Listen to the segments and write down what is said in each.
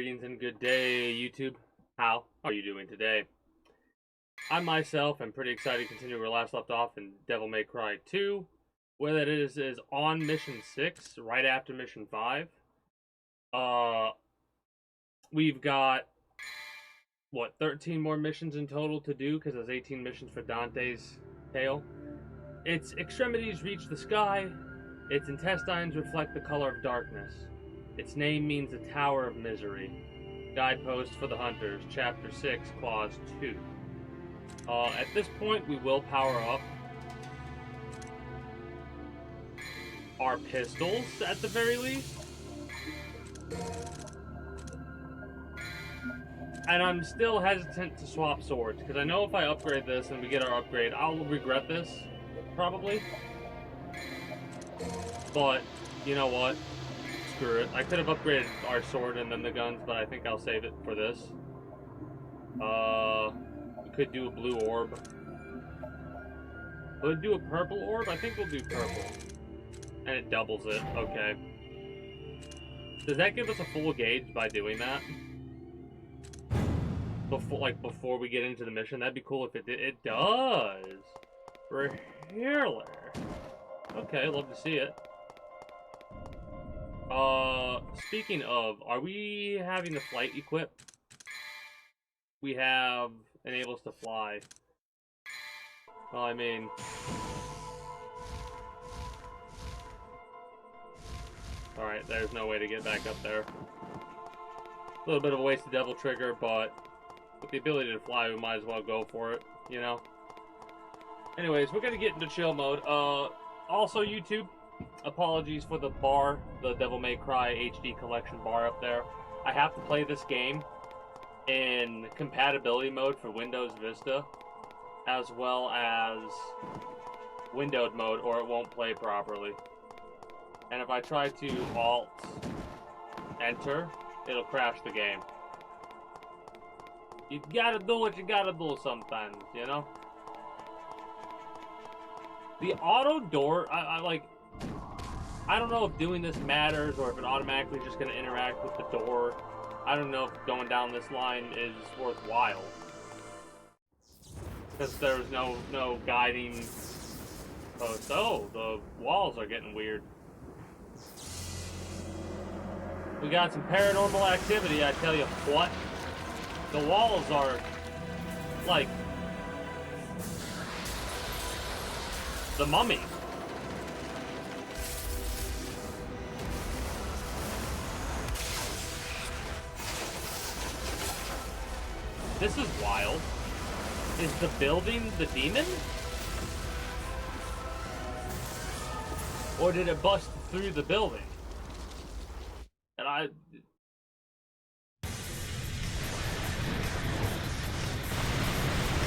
greetings and good day, YouTube. How are you doing today? I myself am pretty excited to continue where we last left off in Devil May Cry 2, where that is on Mission 6, right after Mission 5. We've got, what, 13 more missions in total to do, because there's 18 missions for Dante's tale. Its extremities reach the sky, its intestines reflect the color of darkness. Its name means the Tower of Misery. Guidepost for the Hunters, Chapter 6, Clause 2. At this point, we will power up our pistols, at the very least. And I'm still hesitant to swap swords, because I know if I upgrade this and we get our upgrade, I'll regret this, probably. But, you know what? Screw it. I could have upgraded our sword and then the guns, but I think I'll save it for this. We could do a blue orb. Would do a purple orb? I think we'll do purple. And it doubles it. Okay. Does that give us a full gauge by doing that? Before we get into the mission? That'd be cool if it did. It does! Really? Okay, love to see it. Speaking of, are we having the flight equipped? We have enable us to fly. Well, I mean... Alright, there's no way to get back up there. A little bit of a waste of Devil Trigger, but with the ability to fly, we might as well go for it, you know? Anyways, we're gonna get into chill mode. Also, YouTube, apologies for the bar, the Devil May Cry HD Collection bar up there. I have to play this game in compatibility mode for Windows Vista, as well as windowed mode, or it won't play properly. And if I try to Alt-Enter, it'll crash the game. You gotta do what you gotta do sometimes, you know? The auto door, I don't know if doing this matters or if it automatically just gonna interact with the door. I don't know if going down this line is worthwhile. Because there's no guiding post. Oh, the walls are getting weird. We got some paranormal activity, I tell you what. The walls are, like, the Mummy. This is wild. Is the building the demon? Or did it bust through the building? And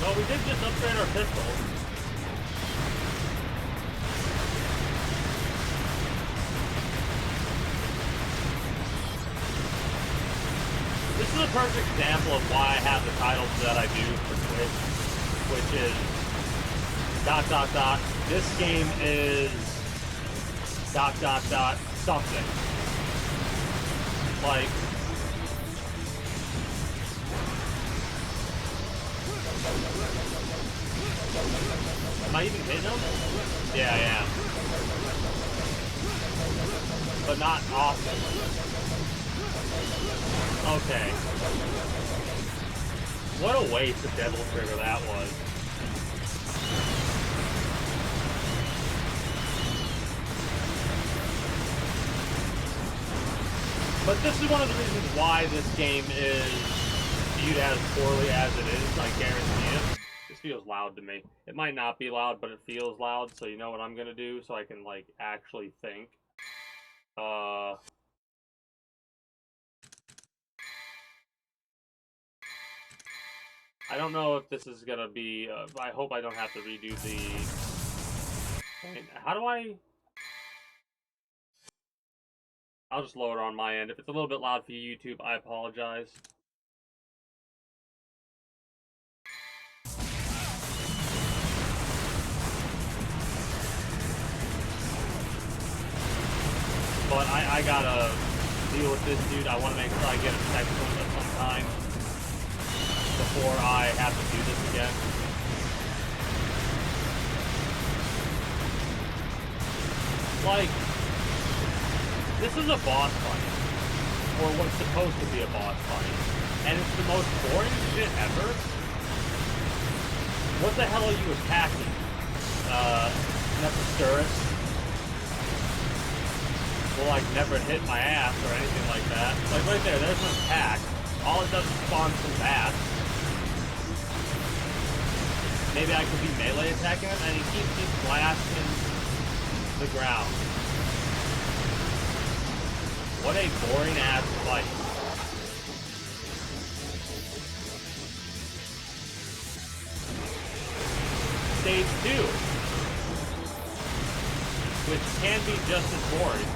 well, we did just upgrade our pistol. This is a perfect example of why I have the titles that I do for Twitch, which is ... This game is ... something. Like... Am I even hitting him? Yeah, I am. But not often. Okay. What a waste of Devil Trigger that was. But this is one of the reasons why this game is viewed as poorly as it is, I guarantee it. This feels loud to me. It might not be loud, but it feels loud, so you know what I'm gonna do, so I can, like, actually think. I don't know if this is gonna be, I hope I don't have to redo the... How do I... I'll just lower it on my end. If it's a little bit loud for you, YouTube, I apologize. But I gotta deal with this dude. I want to make sure I get a technical before I have to do this again. Like, this is a boss fight, or what's supposed to be a boss fight, and it's the most boring shit ever. What the hell are you attacking? Nephosaurus will, like, never hit my ass or anything like that. Like, right there, there's an attack. All it does is spawn some bats. Maybe I could be melee attacking him, and he keeps just blasting the ground. What a boring ass fight. Stage 2, which can be just as boring.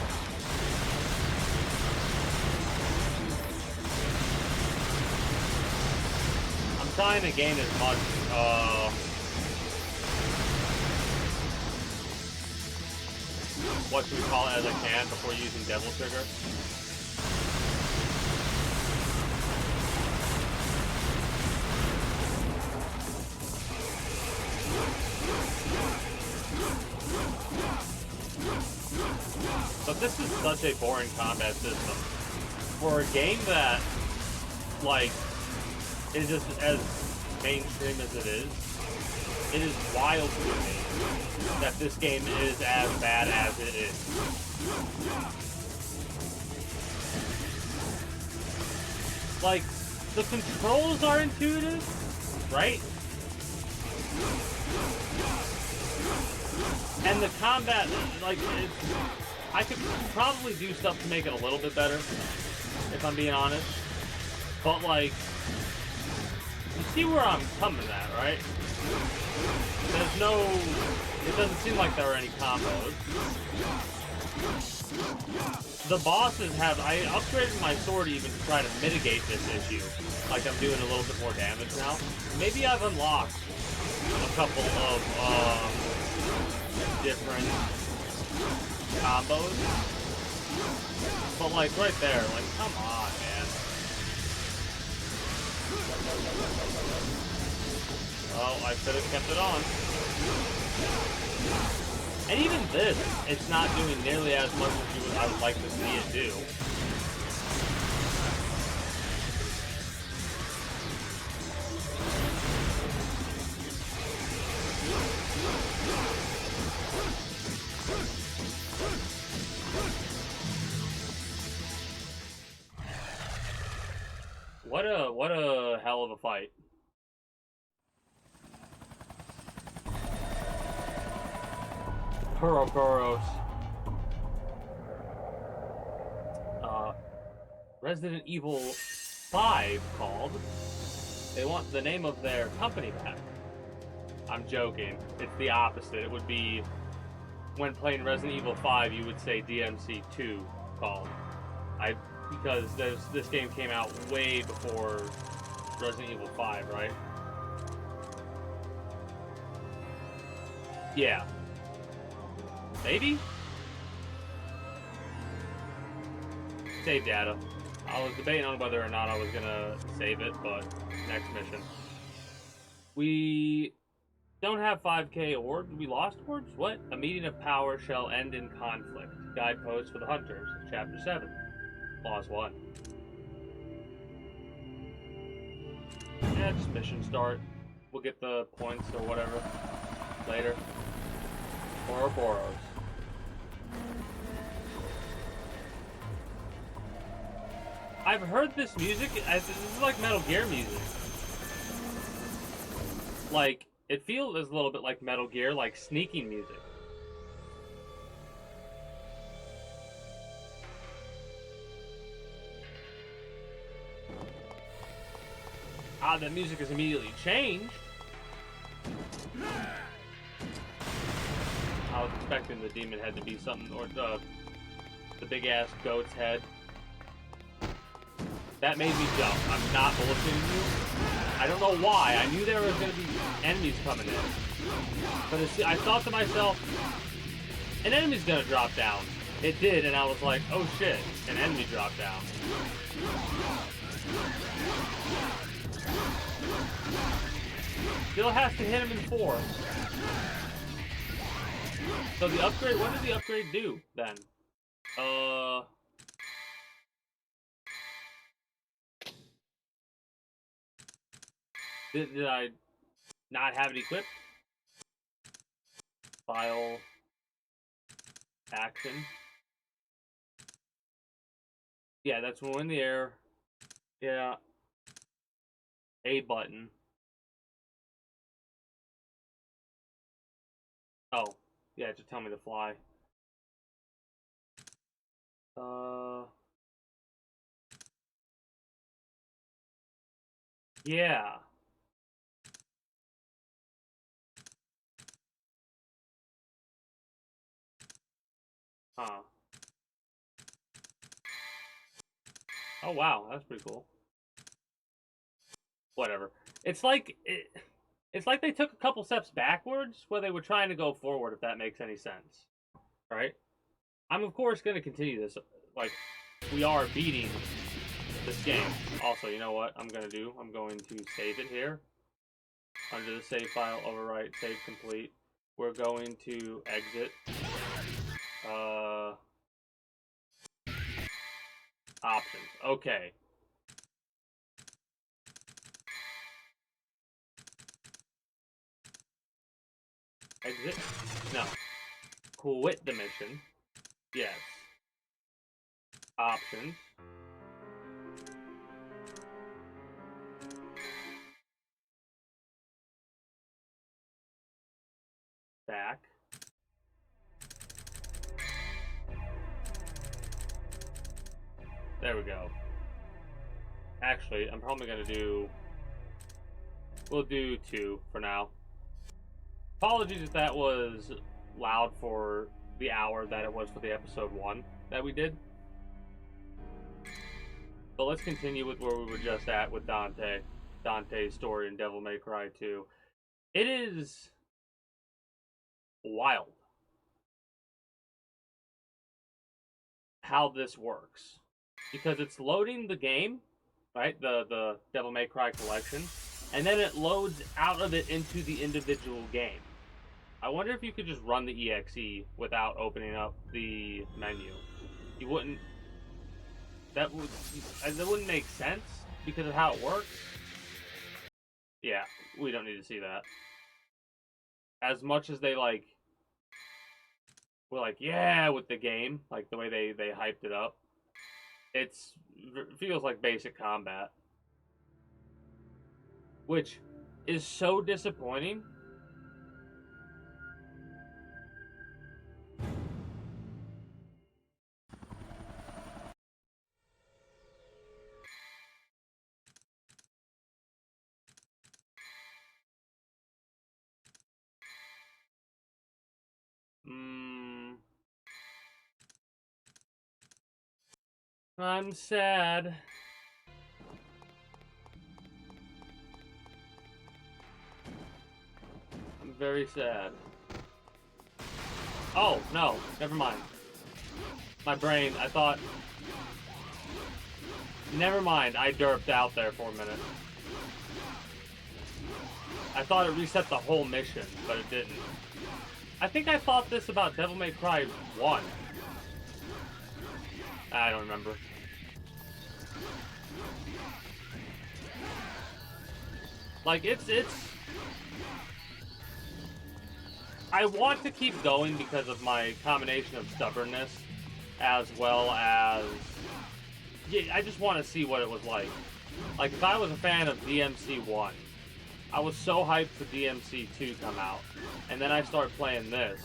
I'm trying to gain as much what should we call it as I can before using Devil Trigger. But this is such a boring combat system. For a game that, like, is just as mainstream as it is wild to me that this game is as bad as it is. Like, the controls are intuitive, right? And the combat, like, I could probably do stuff to make it a little bit better, if I'm being honest. But, like, you see where I'm coming at, right? There's no... It doesn't seem like there are any combos. The bosses have... I upgraded my sword even to try to mitigate this issue. Like, I'm doing a little bit more damage now. Maybe I've unlocked a couple of, different combos. But, like, right there, like, come on, man. Oh, I could have kept it on. And even this, it's not doing nearly as much as I would like to see it do. What a hell of a fight. Ouroboros. Resident Evil 5 called. They want the name of their company back. I'm joking. It's the opposite. It would be, when playing Resident Evil 5, you would say DMC2 called. Because this game came out way before Resident Evil 5, right? Yeah. Maybe? Save data. I was debating on whether or not I was gonna save it, but next mission. We don't have 5k orbs. We lost orbs? What? A meeting of power shall end in conflict. Guidepost for the hunters. Chapter 7. Clause 1. Yeah, just mission start. We'll get the points or whatever later. Ouroboros. I've heard this music. This is like Metal Gear music. Like, it feels a little bit like Metal Gear, like sneaking music. The music has immediately changed. I was expecting the demon head to be something, or the big ass goat's head. That made me jump. I'm not bullshitting you. I don't know why. I knew there was going to be enemies coming in. But I thought to myself, an enemy's going to drop down. It did, and I was like, oh shit, an enemy dropped down. Still has to hit him in 4. So the upgrade, what did the upgrade do then? Did I not have it equipped? File. Action. Yeah, that's when we're in the air. Yeah. A button. Oh. Yeah, just tell me to fly. Yeah. Huh. Oh, wow. That's pretty cool. Whatever. It's like... It's like they took a couple steps backwards where they were trying to go forward, if that makes any sense. Right? I'm, of course, going to continue this. Like, we are beating this game. Also, you know what I'm going to do? I'm going to save it here. Under the save file, overwrite, save complete. We're going to exit. Options. Okay. Exit? No. Quit the mission. Yes. Options. Back. There we go. Actually, I'm probably going to do... We'll do 2 for now. Apologies if that was loud for the hour that it was for the episode 1 that we did. But let's continue with where we were just at with Dante. Dante's story in Devil May Cry 2. It is wild how this works. Because it's loading the game, right? The Devil May Cry collection. And then it loads out of it into the individual game. I wonder if you could just run the EXE without opening up the menu. You wouldn't... That wouldn't make sense because of how it works. Yeah, we don't need to see that. As much as they, like... We're like, yeah, with the game. Like, the way they hyped it up. It feels like basic combat. Which is so disappointing. I'm sad. I'm very sad. Oh, no. Never mind. My brain, I thought... Never mind. I derped out there for a minute. I thought it reset the whole mission, but it didn't. I think I thought this about Devil May Cry 1. I don't remember. Like, it's... I want to keep going because of my combination of stubbornness, as well as... Yeah, I just want to see what it was like. Like, if I was a fan of DMC 1, I was so hyped for DMC 2 come out, and then I start playing this.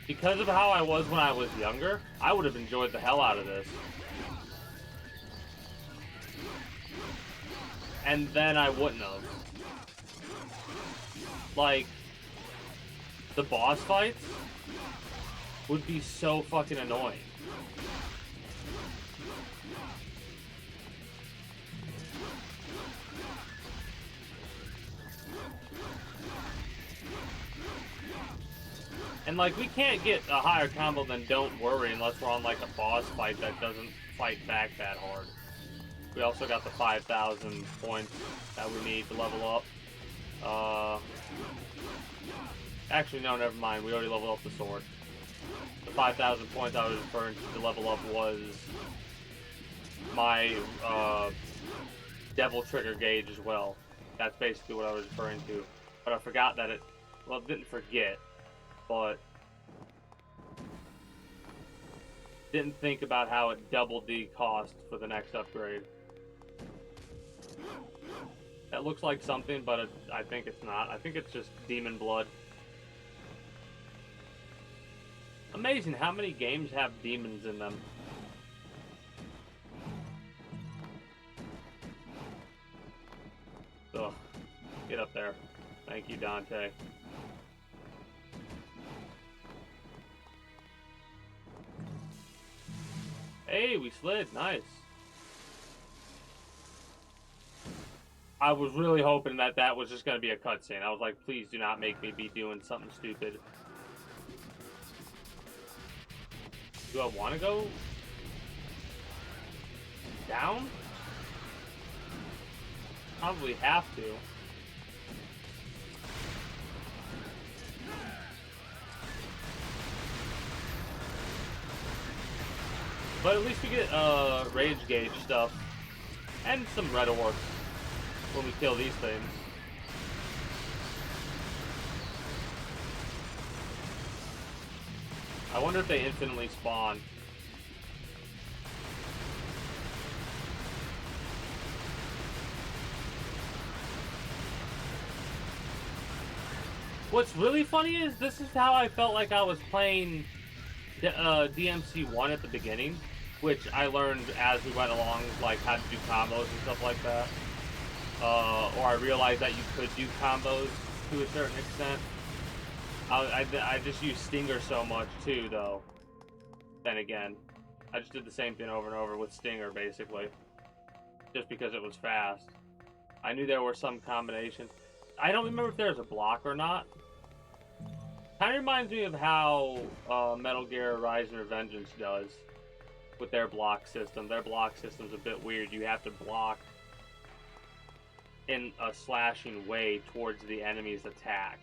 Because of how I was when I was younger, I would have enjoyed the hell out of this. And then I wouldn't have. Like, the boss fights would be so fucking annoying. And, like, we can't get a higher combo than Don't Worry unless we're on, like, a boss fight that doesn't fight back that hard. We also got the 5,000 points that we need to level up. Actually, no, never mind. We already leveled up the sword. The 5,000 points I was referring to level up was my devil trigger gauge as well. That's basically what I was referring to. But I forgot that it... Well, didn't forget, but... Didn't think about how it doubled the cost for the next upgrade. That looks like something, but I think it's not. I think it's just demon blood. Amazing how many games have demons in them. Ugh. Get up there. Thank you, Dante. Hey, we slid. Nice. I was really hoping that that was just going to be a cutscene. I was like, please do not make me be doing something stupid. Do I want to go down? Probably have to. But at least we get rage gauge stuff and some red orbs when we kill these things. I wonder if they infinitely spawn. What's really funny is this is how I felt like I was playing DMC1 at the beginning, which I learned as we went along, like how to do combos and stuff like that. Or I realized that you could do combos to a certain extent. I just used Stinger so much too, though. Then again, I just did the same thing over and over with Stinger, basically. Just because it was fast. I knew there were some combinations. I don't remember if there's a block or not. Kind of reminds me of how Metal Gear Rise and Revengeance does with their block system. Their block system's a bit weird. You have to block in a slashing way towards the enemy's attack.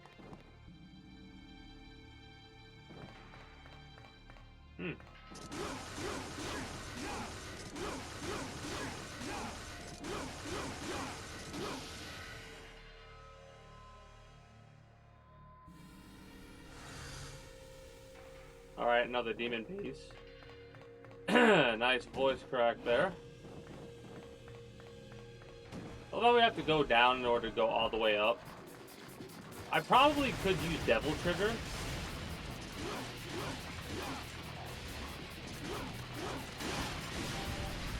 Alright, another demon piece. Nice voice crack there. Although we have to go down in order to go all the way up. I probably could use Devil Trigger.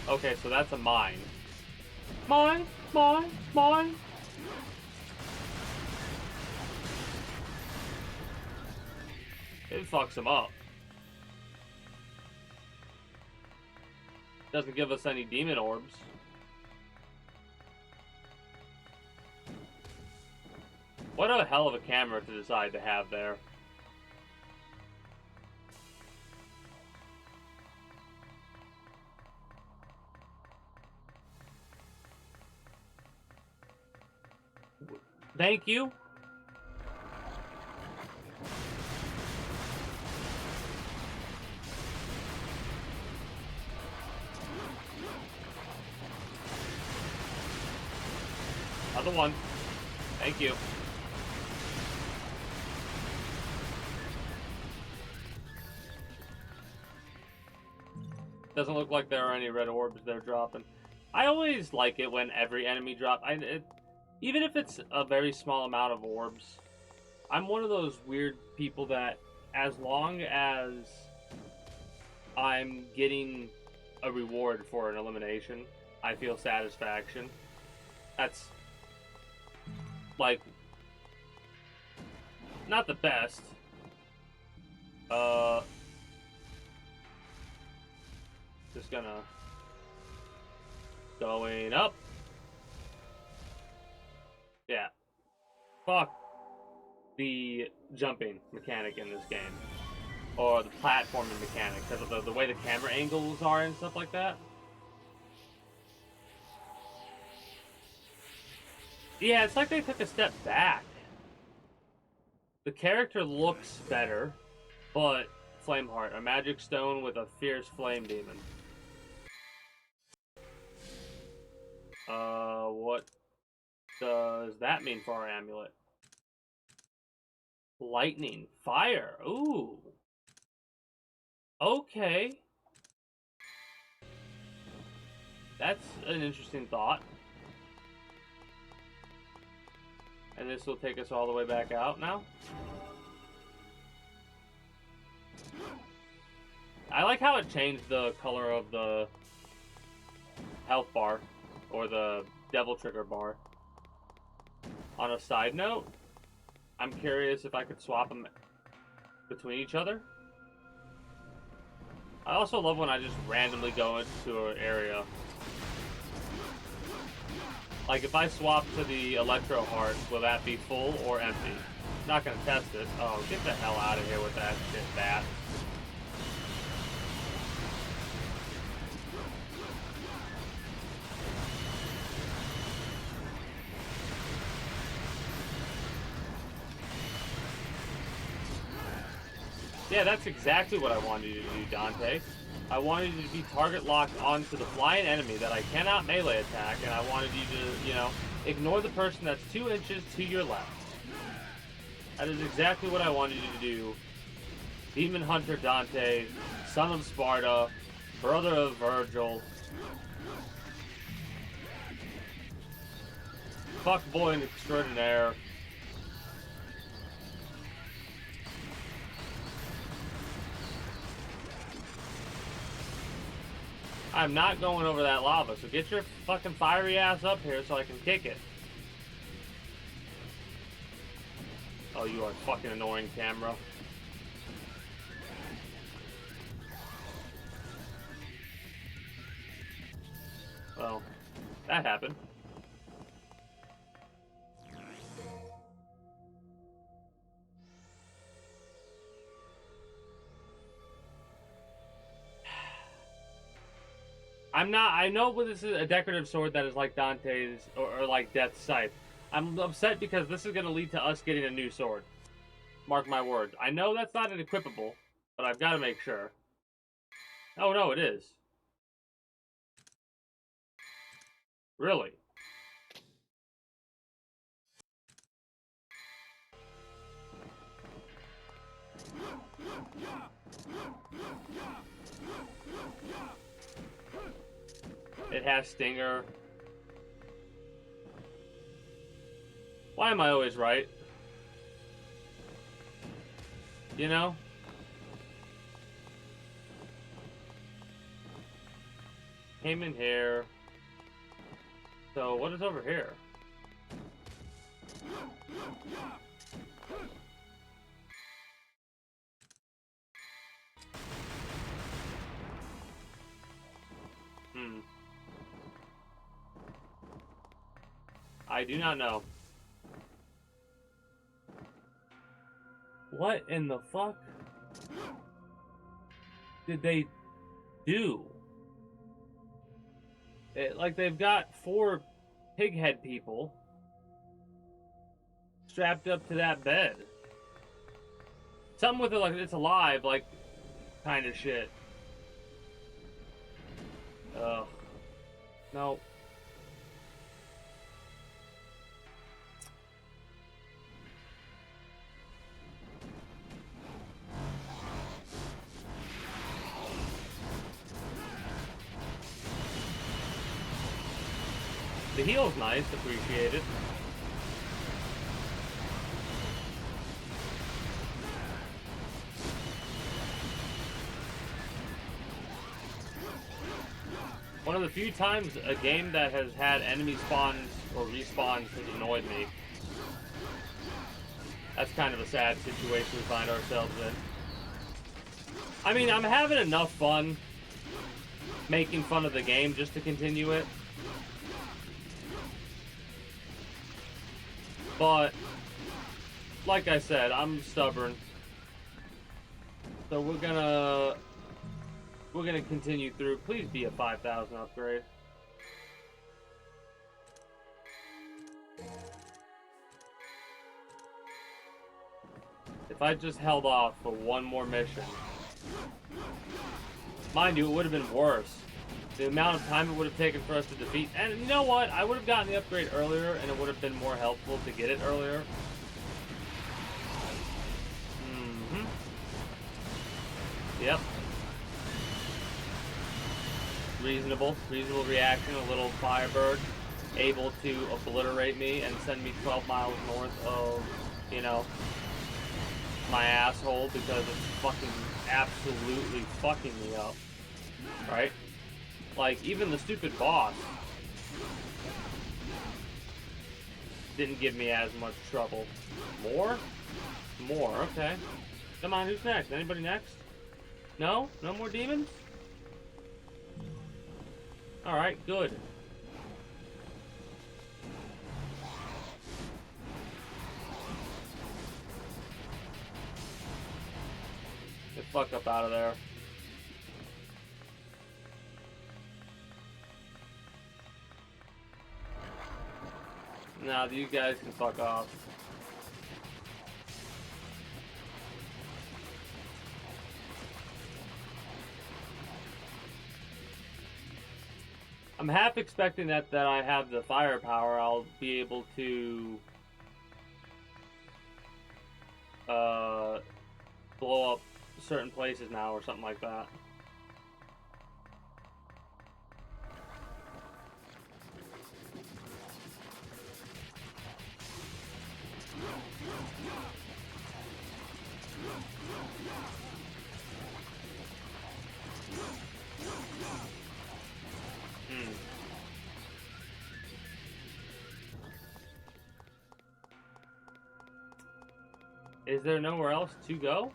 Okay, so that's a mine. Mine, mine, mine. It fucks him up. Doesn't give us any demon orbs. What a hell of a camera to decide to have there. Thank you. Another one. Thank you. Doesn't look like there are any red orbs they're dropping. I always like it when every enemy drops. Even if it's a very small amount of orbs, I'm one of those weird people that as long as I'm getting a reward for an elimination, I feel satisfaction. That's, like, not the best. Just gonna... Going up. Yeah. Fuck the jumping mechanic in this game. Or the platforming mechanic, because of the way the camera angles are and stuff like that. Yeah, it's like they took a step back. The character looks better, but Flameheart, a magic stone with a fierce flame demon. What does that mean for our amulet? Lightning, fire. Ooh. Okay. That's an interesting thought. And this will take us all the way back out now. I like how it changed the color of the health bar, or the devil trigger bar. On a side note, I'm curious if I could swap them between each other. I also love when I just randomly go into an area. Like, if I swap to the Electro Heart, will that be full or empty? Not gonna test it. Oh, get the hell out of here with that shit, bat. Yeah, that's exactly what I wanted you to do, Dante. I wanted you to be target locked onto the flying enemy that I cannot melee attack, and I wanted you to, you know, ignore the person that's 2 inches to your left. That is exactly what I wanted you to do. Demon Hunter Dante, son of Sparta, brother of Virgil. Fuckboy extraordinaire. I'm not going over that lava, so get your fucking fiery ass up here so I can kick it. Oh, you are fucking annoying, camera. Well, that happened. I know this is a decorative sword that is like Dante's, or like Death's Scythe. I'm upset because this is going to lead to us getting a new sword. Mark my words. I know that's not an equipable, but I've got to make sure. Oh no, it is. Really? It has Stinger. Why am I always right? You know? Came in here. So, what is over here? I do not know. What in the fuck did they do? Like, they've got 4 pighead people strapped up to that bed. Something with it, like, it's alive, like, kind of shit. Ugh. No. The heal's nice, appreciate it. One of the few times a game that has had enemy spawns or respawns has annoyed me. That's kind of a sad situation we find ourselves in. I mean, I'm having enough fun making fun of the game just to continue it. But, like I said, I'm stubborn. So we're gonna continue through. Please be a 5,000 upgrade. If I just held off for one more mission. Mind you, it would have been worse. The amount of time it would have taken for us to defeat. And you know what? I would have gotten the upgrade earlier, and it would have been more helpful to get it earlier. Yep. Reasonable reaction. A little Firebird able to obliterate me and send me 12 miles north of, you know, my asshole because it's fucking absolutely fucking me up. Right? Like, even the stupid boss didn't give me as much trouble. More? More, okay. Come on, who's next? Anybody next? No? No more demons? Alright, good. Get the fuck up out of there. Nah, you guys can fuck off. I'm half expecting that I have the firepower. I'll be able to blow up certain places now or something like that. Is there nowhere else to go?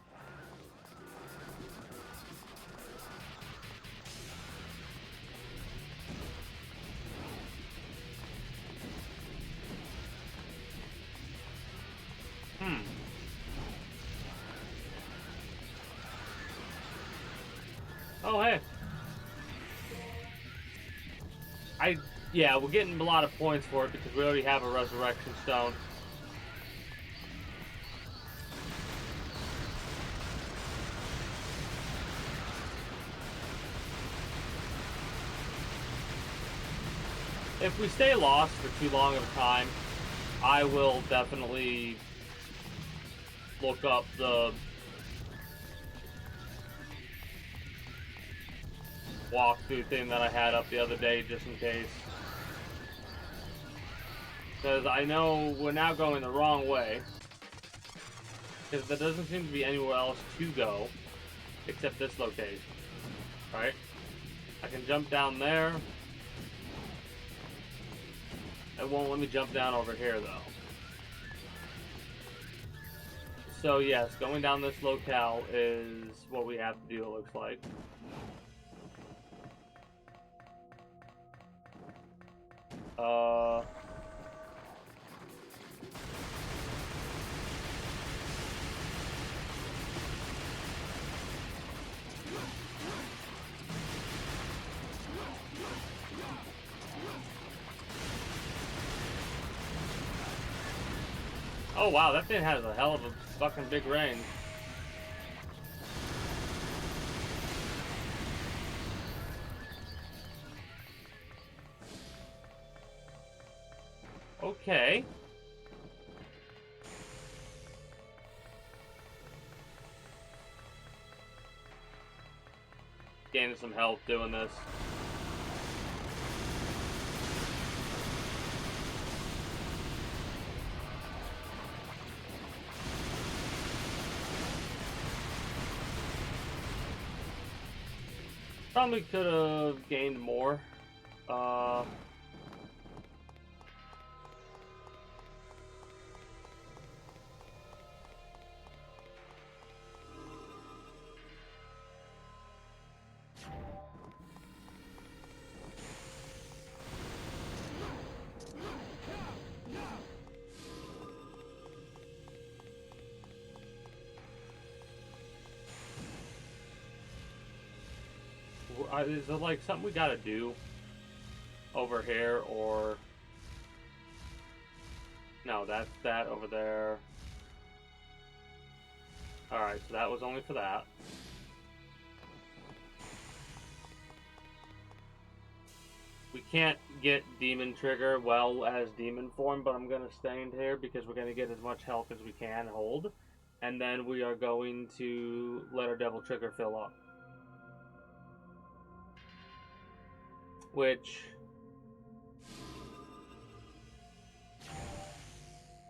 Oh, hey. Yeah, we're getting a lot of points for it because we already have a resurrection stone. If we stay lost for too long of a time, I will definitely look up the walkthrough thing that I had up the other day just in case. Because I know we're now going the wrong way. Because there doesn't seem to be anywhere else to go except this location. Right? I can jump down there. It won't let me jump down over here though. So yes, going down this locale is what we have to do, it looks like. Oh wow, that thing has a hell of a fucking big range. Okay. Gaining some health doing this. Probably could have gained more. Is there like something we gotta do over here, or no? That's that over there. Alright, so that was only for that. We can't get Demon Trigger well as Demon Form, but I'm going to stand here because we're going to get as much health as we can hold. And then we are going to let our Devil Trigger fill up. Which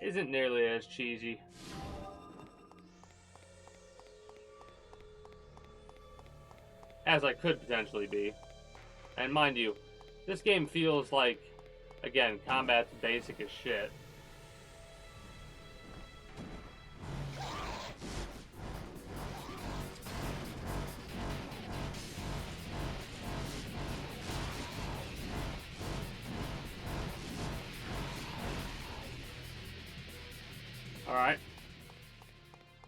isn't nearly as cheesy. As I could potentially be. And mind you, this game feels like, again, combat's basic as shit. Alright.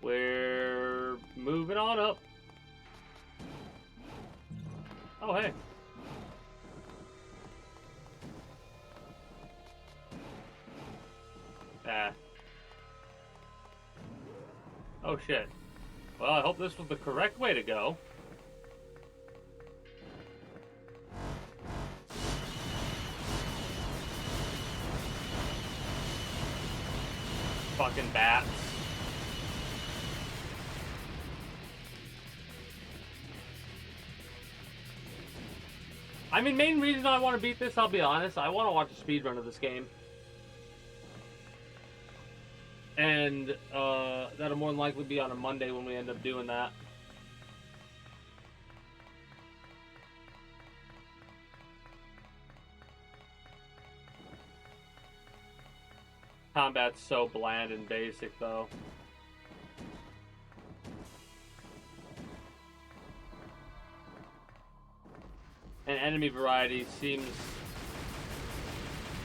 We're moving on up. Oh, hey. Ah. Oh, shit. Well, I hope this was the correct way to go. Fucking bats. I mean, main reason I want to beat this, I'll be honest, I want to watch a speedrun of this game. And that'll more than likely be on a Monday when we end up doing that. Combat's so bland and basic, though. And enemy variety seems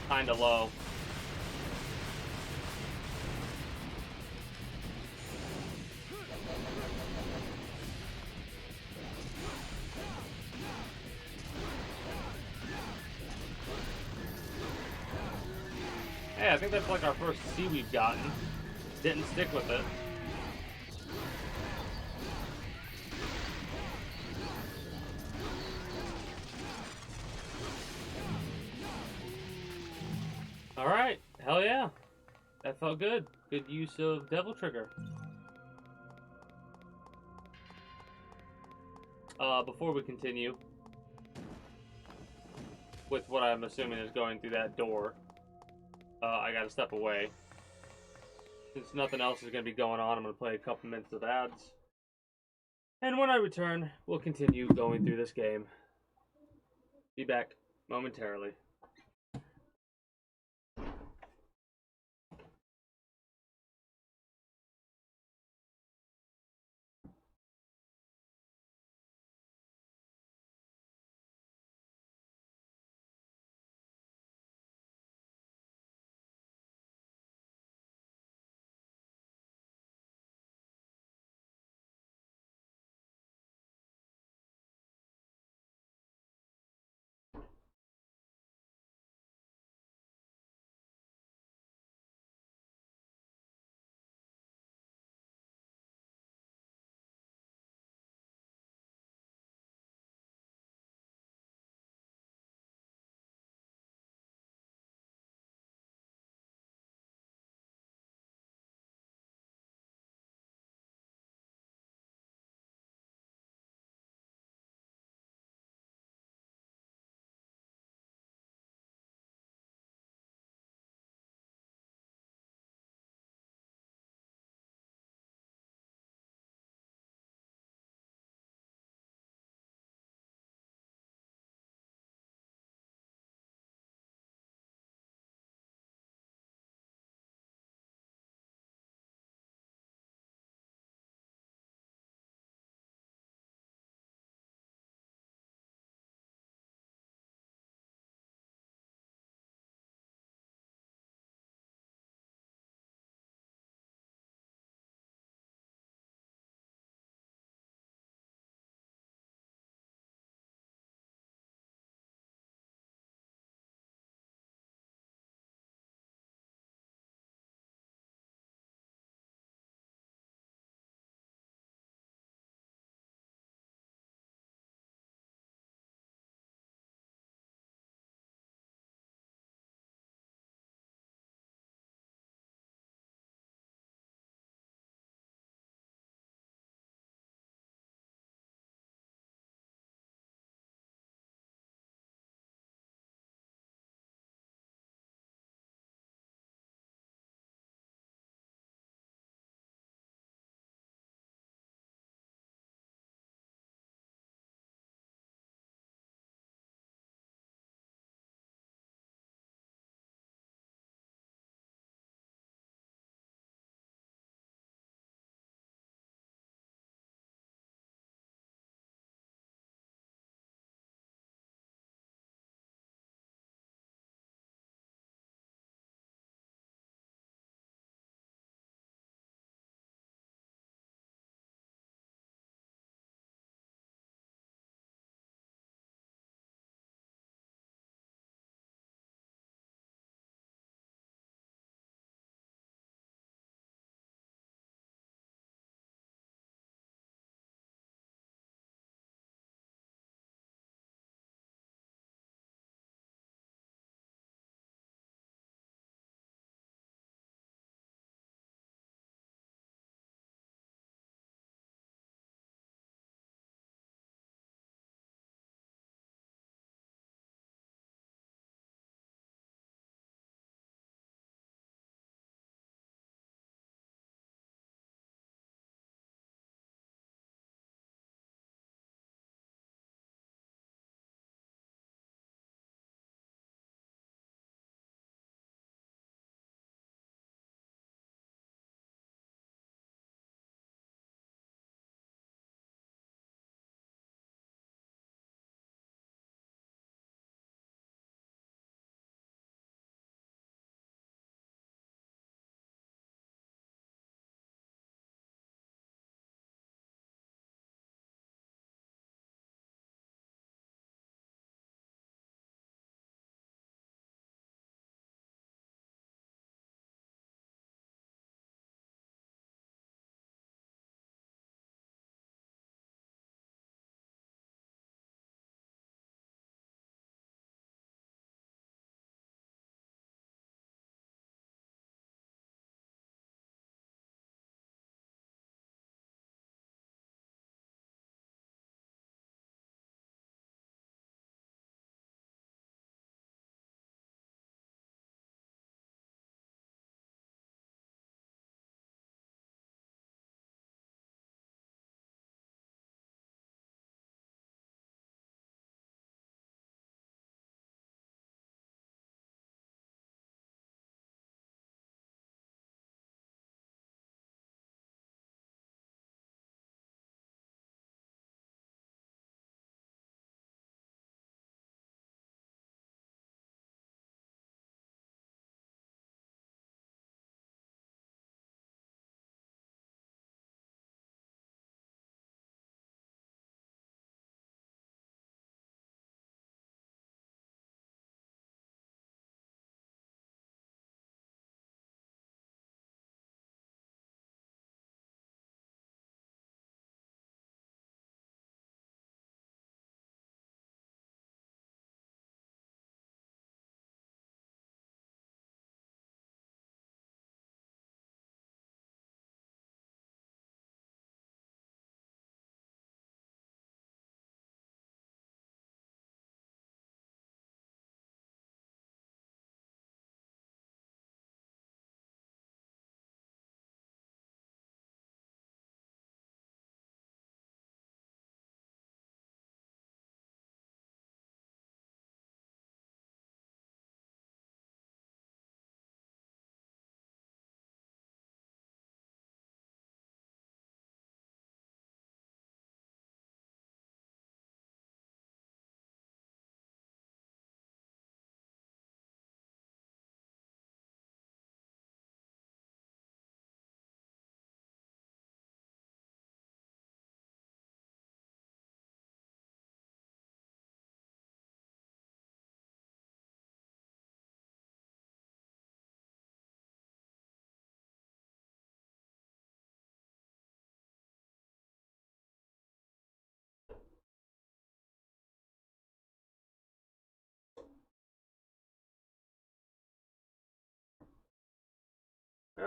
kinda low. Hey, I think that's like our first C we've gotten. Didn't stick with it. Alright, hell yeah. That felt good. Good use of Devil Trigger. Before we continue with what I'm assuming is going through that door, I gotta step away. Since nothing else is gonna be going on, I'm gonna play a couple minutes of ads. And when I return, we'll continue going through this game. Be back momentarily.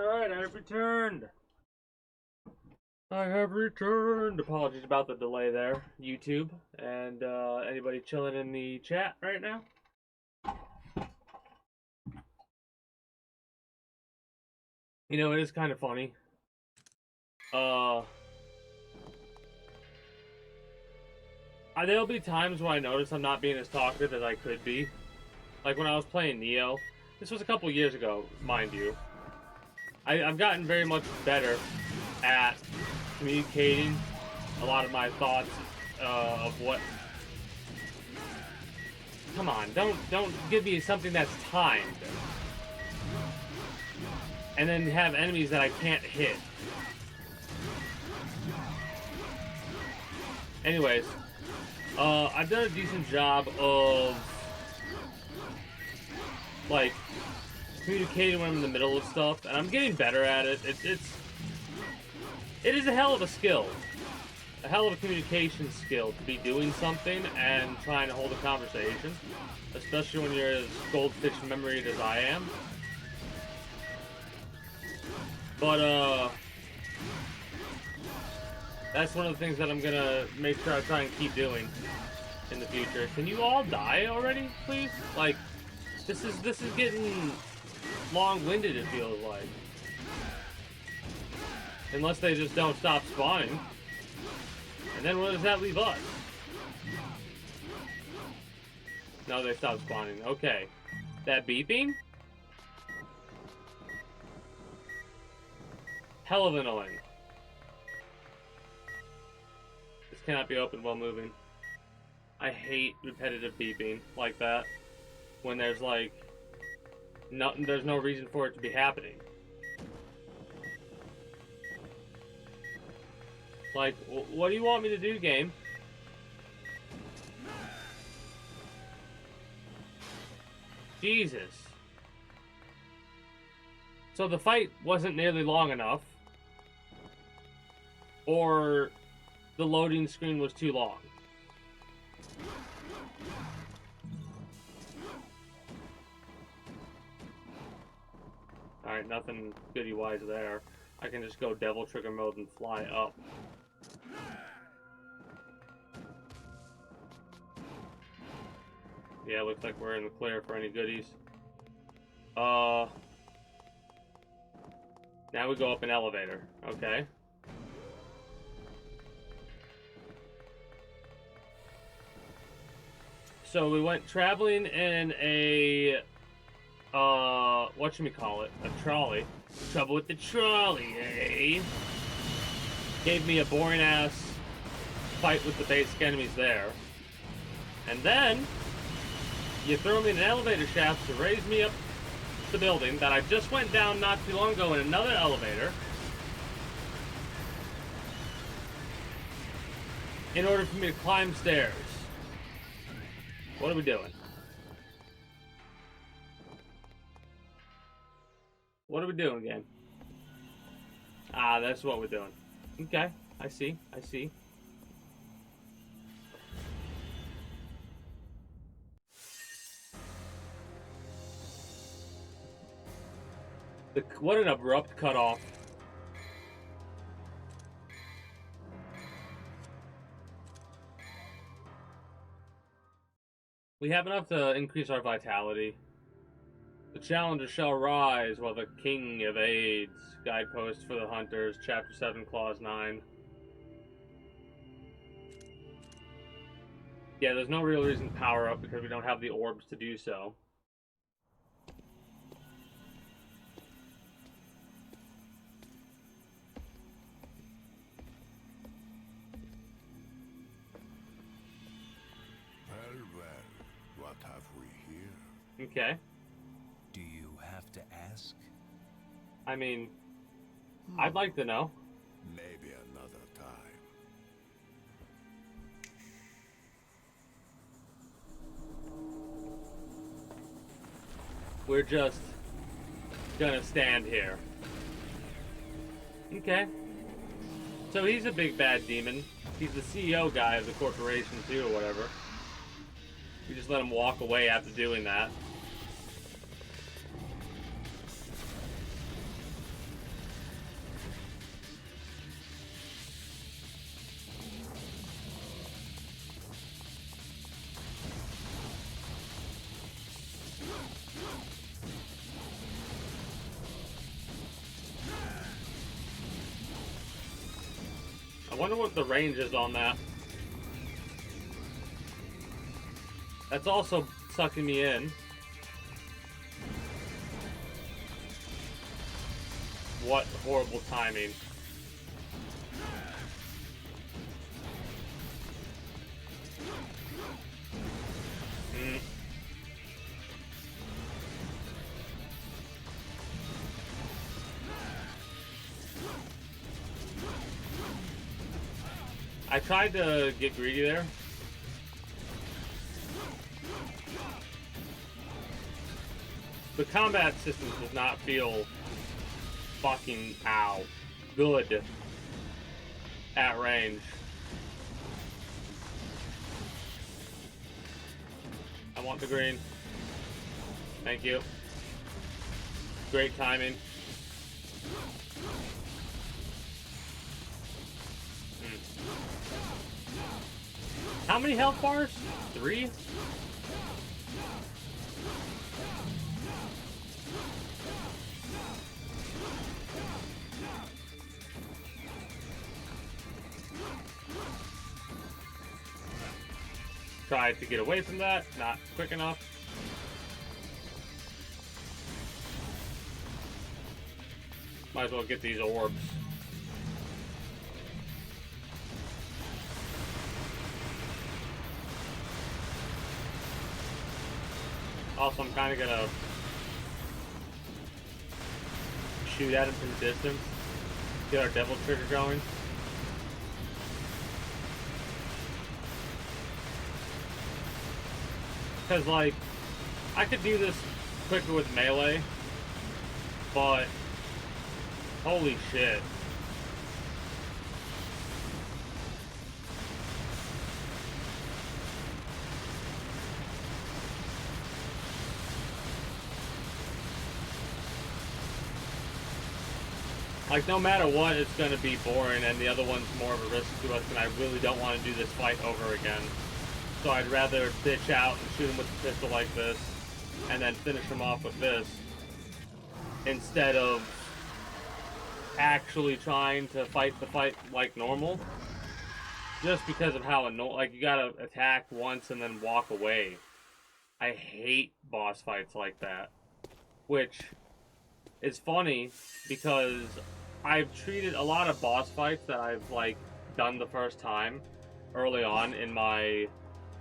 Alright, I've returned. I have returned. Apologies about the delay there, YouTube. And anybody chilling in the chat right now? You know, it is kind of funny. There'll be times when I notice I'm not being as talkative as I could be. Like when I was playing Neo. This was a couple years ago, mind you. I've gotten very much better at communicating a lot of my thoughts of what... Come on, don't give me something that's timed. And then have enemies that I can't hit. Anyways, I've done a decent job of, like, communicating when I'm in the middle of stuff, and I'm getting better at it. It is a hell of a skill. A hell of a communication skill to be doing something and trying to hold a conversation. Especially when you're as goldfish memoried as I am. But, that's one of the things that I'm gonna make sure I try and keep doing in the future. Can you all die already, please? Like, this is getting long-winded, it feels like. Unless they just don't stop spawning. And then where does that leave us? No, they stopped spawning. Okay. That beeping? Hell of annoying. This cannot be opened while moving. I hate repetitive beeping like that. When there's like... there's no reason for it to be happening. Like, what do you want me to do, game? Jesus. So the fight wasn't nearly long enough. Or the loading screen was too long. Alright, nothing goody-wise there. I can just go devil trigger mode and fly up. Yeah, looks like we're in the clear for any goodies. Now we go up an elevator. Okay. So we went traveling in a, whatchamacallit, a trolley. Trouble with the trolley, eh? Gave me a boring-ass fight with the basic enemies there. And then, you throw me in an elevator shaft to raise me up the building that I just went down not too long ago in another elevator. In order for me to climb stairs. What are we doing? What are we doing again? Ah, that's what we're doing. Okay, I see, I see. What an abrupt cutoff. We have enough to increase our vitality. The challenger shall rise while the king evades. Guidepost for the hunters, chapter 7, clause 9. Yeah, there's no real reason to power up because we don't have the orbs to do so. Well, what have we here? Okay. Do you have to ask? I mean, I'd like to know. Maybe another time. We're just gonna stand here. Okay. So he's a big bad demon. He's the CEO guy of the corporation too, or whatever. We just let him walk away after doing that. wonder what the range is on that. That's also sucking me in. What horrible timing. I tried to get greedy there. The combat system does not feel fucking good at range. I want the green. Thank you. Great timing. How many health bars? 3? Tried to get away from that, not quick enough. Might as well get these orbs. Also, I'm kind of gonna shoot at him from a distance. Get our devil trigger going. Because, like, I could do this quicker with melee, but holy shit. Like, no matter what, it's going to be boring, and the other one's more of a risk to us, and I really don't want to do this fight over again. So I'd rather bitch out and shoot him with a pistol like this, and then finish him off with this, instead of actually trying to fight the fight like normal. Just because of how annoying, like, you gotta attack once and then walk away. I hate boss fights like that. Which is funny, because I've treated a lot of boss fights that I've, like, done the first time early on in my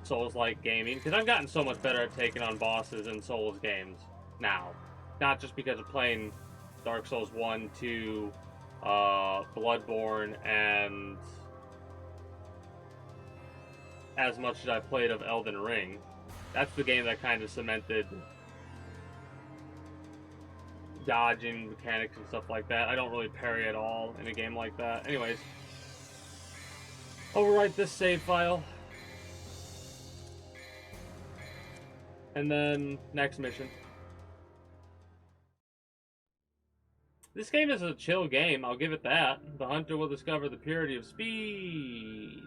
Souls-like gaming, because I've gotten so much better at taking on bosses in Souls games now. Not just because of playing Dark Souls 1, 2, Bloodborne, and as much as I played of Elden Ring. That's the game that kind of cemented dodging mechanics and stuff like that. I don't really parry at all in a game like that. Anyways, overwrite this save file. And then, next mission. This game is a chill game, I'll give it that. The hunter will discover the purity of speed.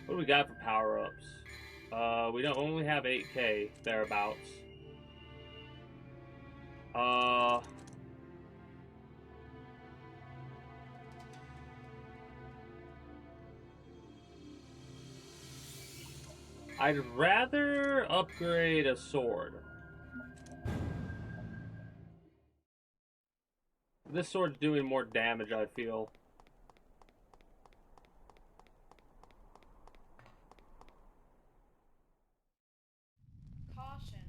What do we got for power-ups? We don't only have 8k, thereabouts. I'd rather upgrade a sword. This sword's doing more damage, I feel. Caution.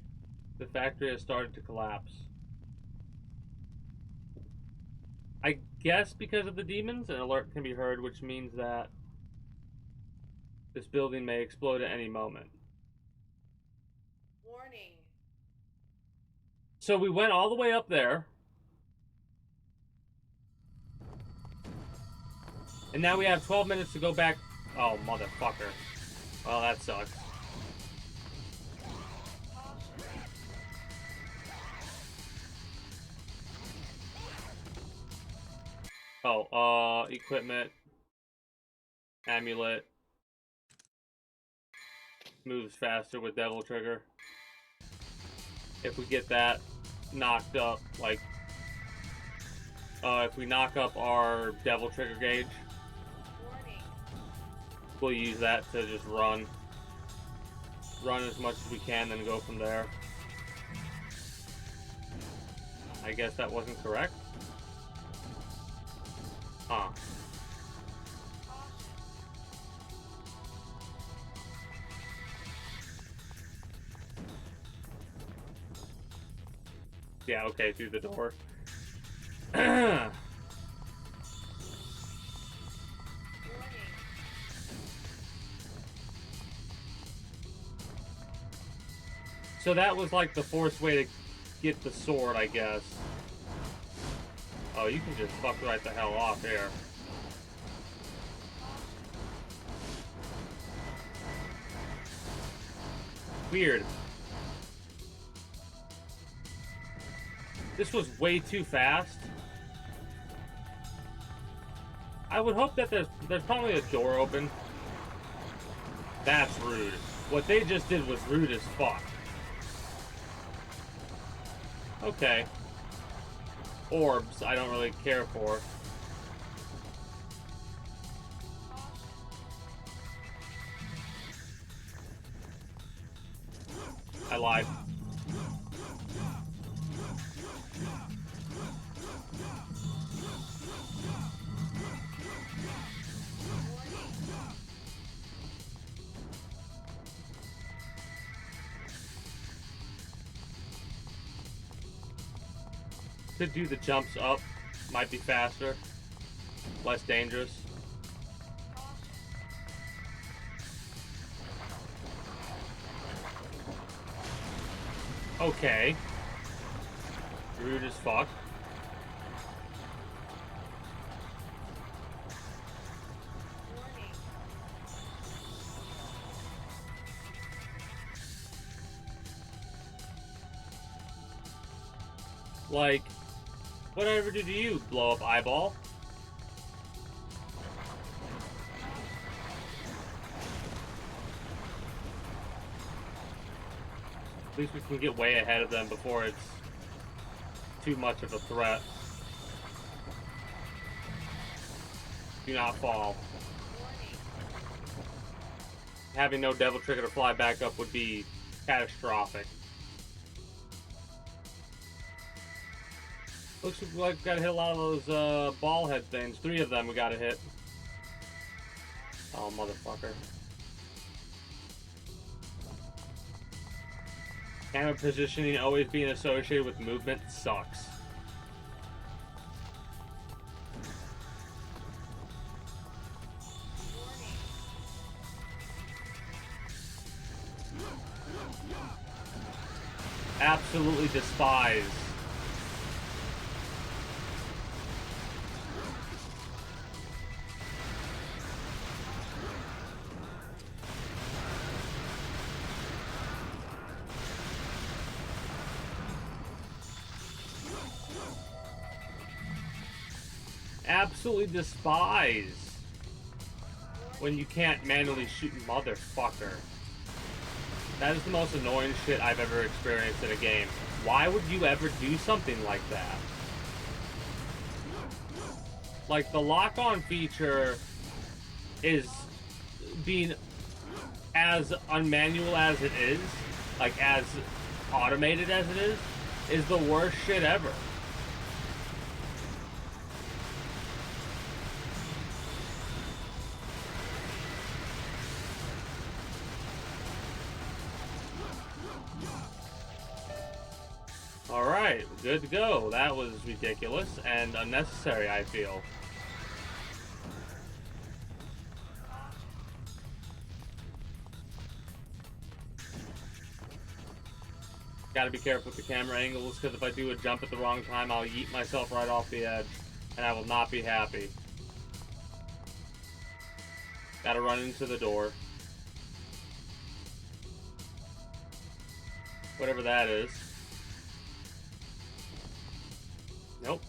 The factory has started to collapse. I guess because of the demons, an alert can be heard, which means that this building may explode at any moment. Warning. So we went all the way up there. And now we have 12 minutes to go back. Oh, motherfucker. Well, that sucks. Oh, equipment. Amulet. Moves faster with Devil Trigger. If we get that knocked up, like, if we knock up our Devil Trigger gauge, Warning. we'll use that to just run as much as we can, then go from there. I guess that wasn't correct. Huh. Yeah, okay, through the door. So that was like the forced way to get the sword, I guess. Oh, you can just fuck right the hell off here. Weird. This was way too fast. I would hope that there's probably a door open. That's rude. What they just did was rude as fuck. Okay. Orbs, I don't really care for. I lied. Could do the jumps up, might be faster, less dangerous. Okay. Rude as fuck. Like, what did I ever do to you, blow up eyeball? At least we can get way ahead of them before it's too much of a threat. Do not fall. Having no devil trigger to fly back up would be catastrophic. Looks like we gotta hit a lot of those ball head things. 3 of them we gotta hit. Oh, motherfucker. Camera positioning always being associated with movement sucks. Absolutely despise. Absolutely despise when you can't manually shoot, motherfucker. That is the most annoying shit I've ever experienced in a game. Why would you ever do something like that? Like, the lock-on feature is being as unmanual as it is, like as automated as it is the worst shit ever. Alright, good to go. That was ridiculous and unnecessary, I feel. Gotta be careful with the camera angles, because if I do a jump at the wrong time, I'll yeet myself right off the edge, and I will not be happy. Gotta run into the door. Whatever that is. Nope.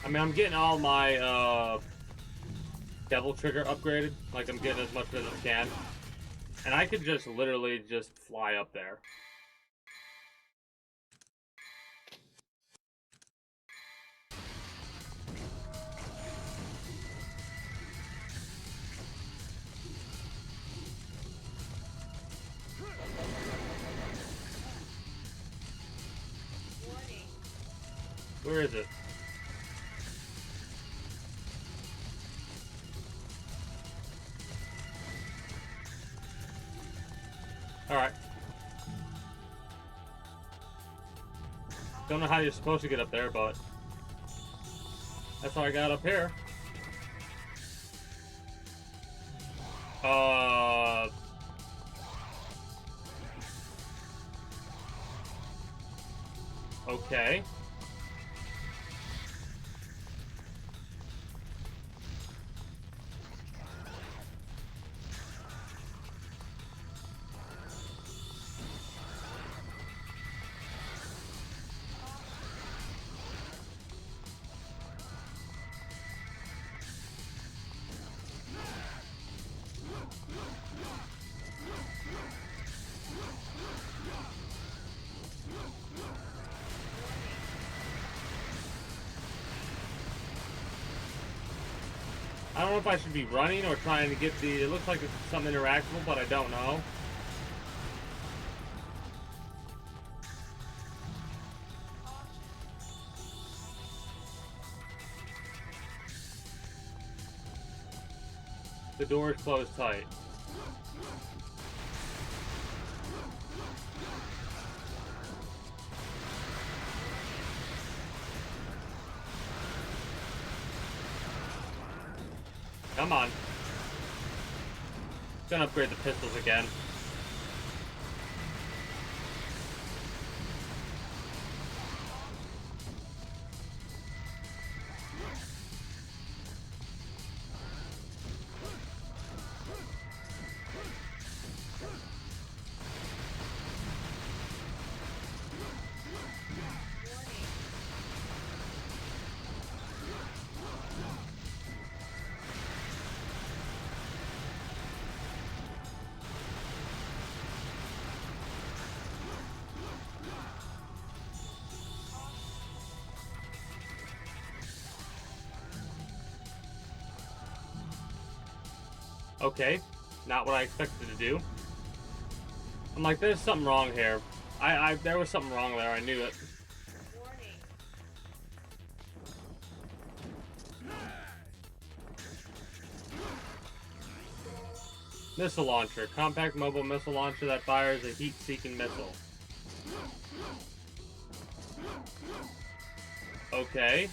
I mean, I'm getting all my devil trigger upgraded. Like, I'm getting as much as I can. And I could just literally just fly up there. Where is it? Alright. Don't know how you're supposed to get up there, but that's how I got up here. Okay. I don't know if I should be running or trying to get the... It looks like it's something interactable, but I don't know. The door is closed tight. Come on. Gonna upgrade the pistols again. Okay, not what I expected to do. I'm like, there's something wrong here. There was something wrong there, I knew it. Missile launcher. Compact mobile missile launcher that fires a heat-seeking missile. Okay.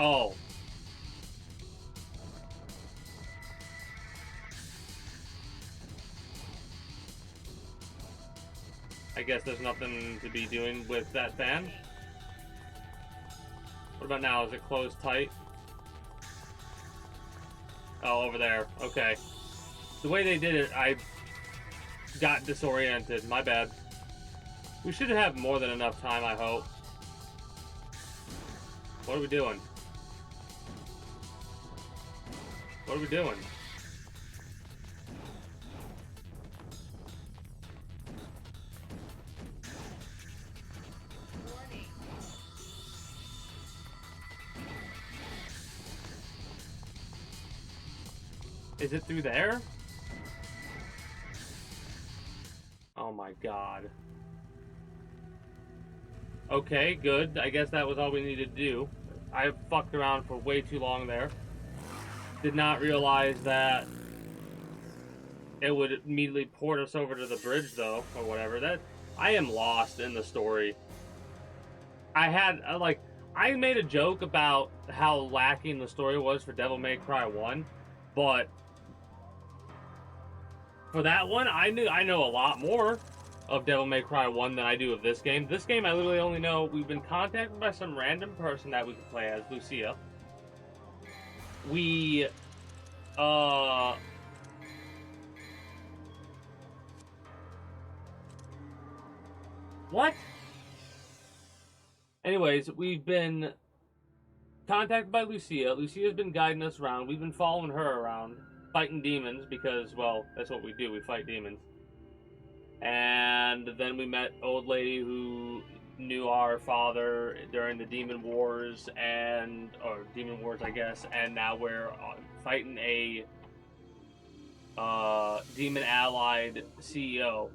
Oh. I guess there's nothing to be doing with that fan. What about now? Is it closed tight? Oh, over there. Okay. The way they did it, I got disoriented. My bad. We should have more than enough time, I hope. What are we doing? What are we doing? Is it through there? Oh my god. Okay, good. I guess that was all we needed to do. I fucked around for way too long there. Did not realize that it would immediately port us over to the bridge, though, or whatever. I am lost in the story. I made a joke about how lacking the story was for Devil May Cry 1, but for that one, I know a lot more of Devil May Cry 1 than I do of this game. This game, I literally only know we've been contacted by some random person that we could play as, Lucia. We, What? Anyways, we've been contacted by Lucia. Lucia's been guiding us around. We've been following her around, fighting demons because, well, that's what we do. We fight demons. And then we met old lady who knew our father during the demon wars or demon wars, I guess. And now we're fighting a demon allied CEO.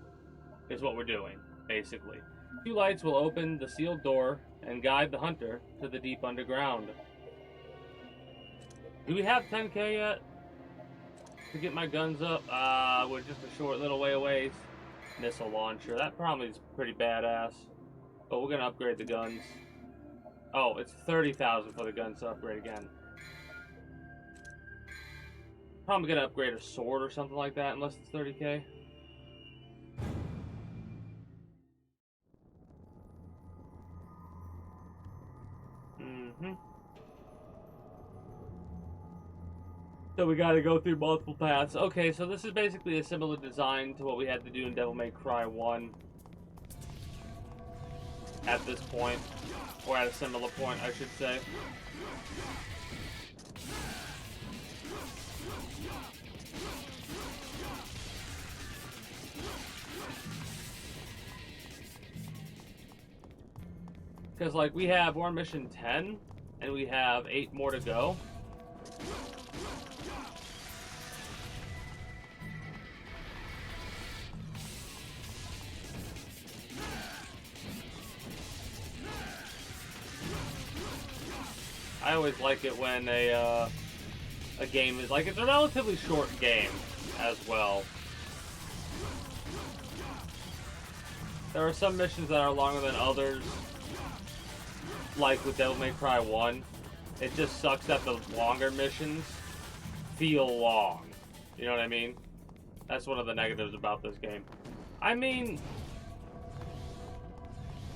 Is what we're doing, basically. 2 lights will open the sealed door and guide the hunter to the deep underground. Do we have 10k yet? To get my guns up? We're just a short little way away. Missile launcher. That probably is pretty badass. But we're gonna upgrade the guns. Oh, it's 30,000 for the guns to upgrade again. Probably gonna upgrade a sword or something like that, unless it's 30k. So we gotta go through multiple paths. Okay, so this is basically a similar design to what we had to do in Devil May Cry 1. At this point. Or at a similar point, I should say. Because, like, we're on mission 10, and we have 8 more to go. I always like it when a game is, like, it's a relatively short game as well. There are some missions that are longer than others. Like with Devil May Cry 1, it just sucks that the longer missions feel long. You know what I mean? That's one of the negatives about this game. I mean,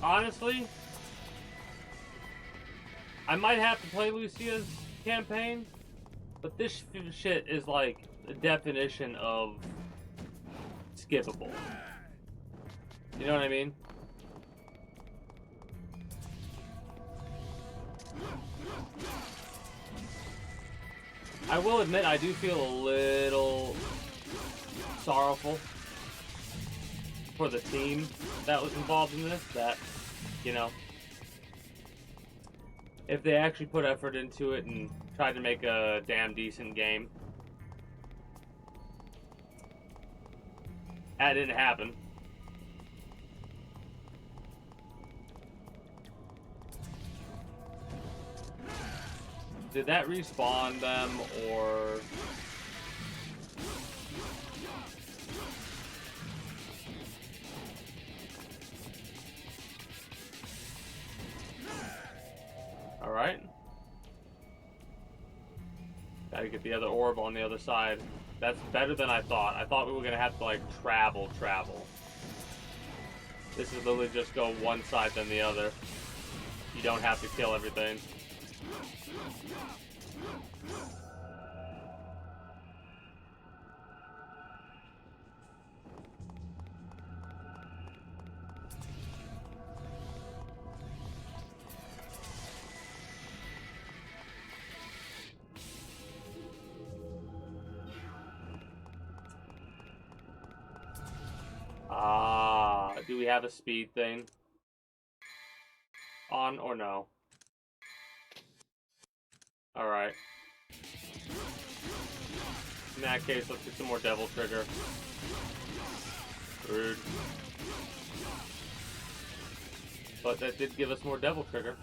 honestly, I might have to play Lucia's campaign, but this shit is like the definition of skippable. You know what I mean? I will admit, I do feel a little sorrowful for the team that was involved in this. That, you know, if they actually put effort into it and tried to make a damn decent game. That didn't happen. Did that respawn them, or... Alright. Gotta get the other orb on the other side. That's better than I thought. I thought we were gonna have to, like, travel. This is literally just go one side then the other. You don't have to kill everything. Do we have a speed thing on or no? Alright. In that case, let's get some more Devil Trigger. Rude. But that did give us more Devil Trigger.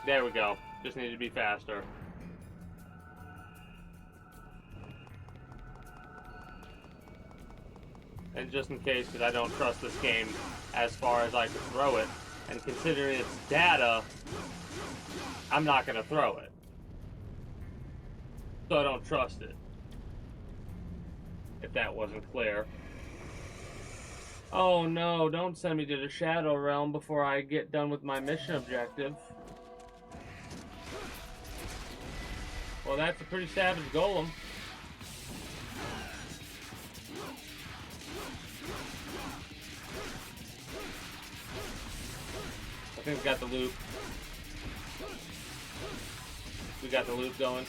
There we go. Just need to be faster. And just in case, because I don't trust this game as far as I could throw it, and considering its data, I'm not going to throw it. So I don't trust it. If that wasn't clear. Oh no, don't send me to the Shadow Realm before I get done with my mission objective. Well, that's a pretty savage golem. I think we got the loop. We got the loop going.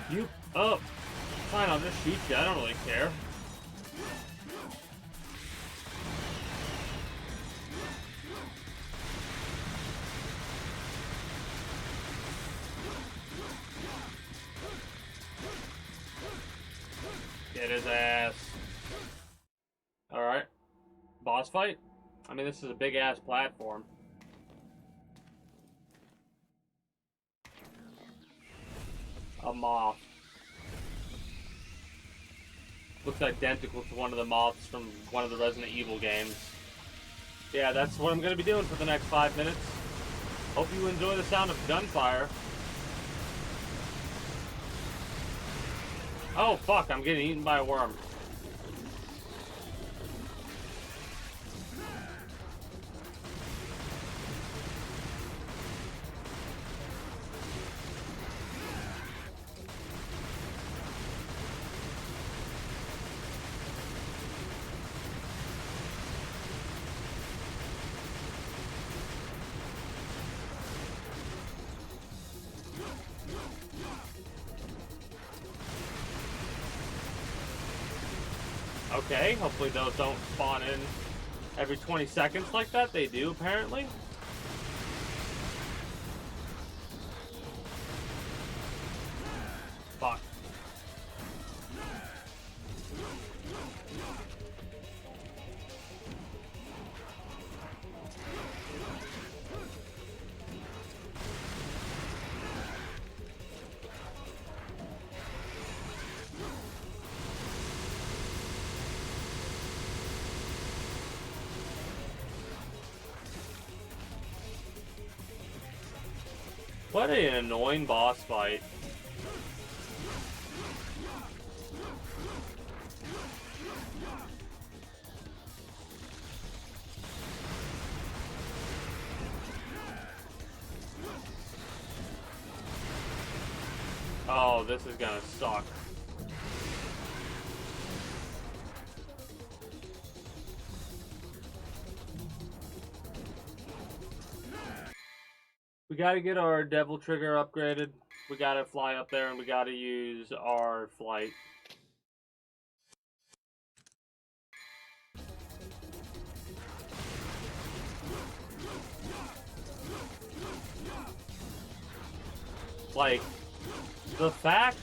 You up. Fine, I'll just shoot you. I don't really care. Get his ass. Alright. Boss fight? I mean, this is a big ass platform. A moth. Looks identical to one of the moths from one of the Resident Evil games. Yeah, that's what I'm going to be doing for the next 5 minutes. Hope you enjoy the sound of gunfire. Oh, fuck, I'm getting eaten by a worm. Okay, hopefully those don't spawn in every 20 seconds like that. They do, apparently. Fuck. What an annoying boss fight. Oh, this is gonna suck. We gotta get our devil trigger upgraded. We gotta fly up there and we gotta use our flight. Like, the fact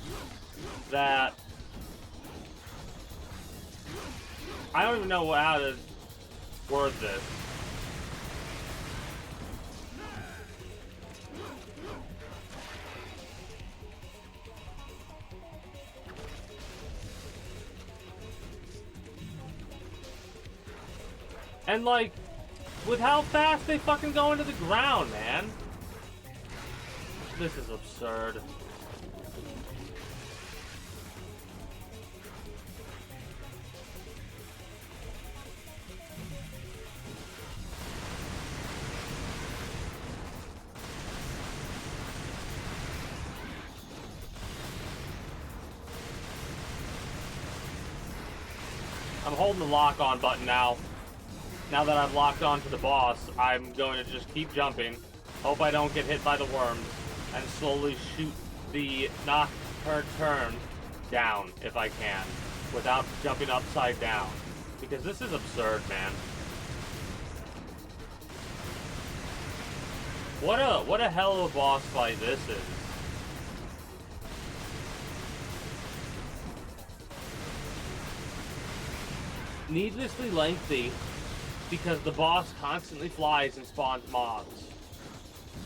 that I don't even know how to word this. And like, with how fast they fucking go into the ground, man. This is absurd. I'm holding the lock on button now. Now that I've locked on to the boss, I'm going to just keep jumping. Hope I don't get hit by the worms. And slowly shoot the knock her turn down if I can. Without jumping upside down. Because this is absurd, man. What a hell of a boss fight this is. Needlessly lengthy, because the boss constantly flies and spawns mobs.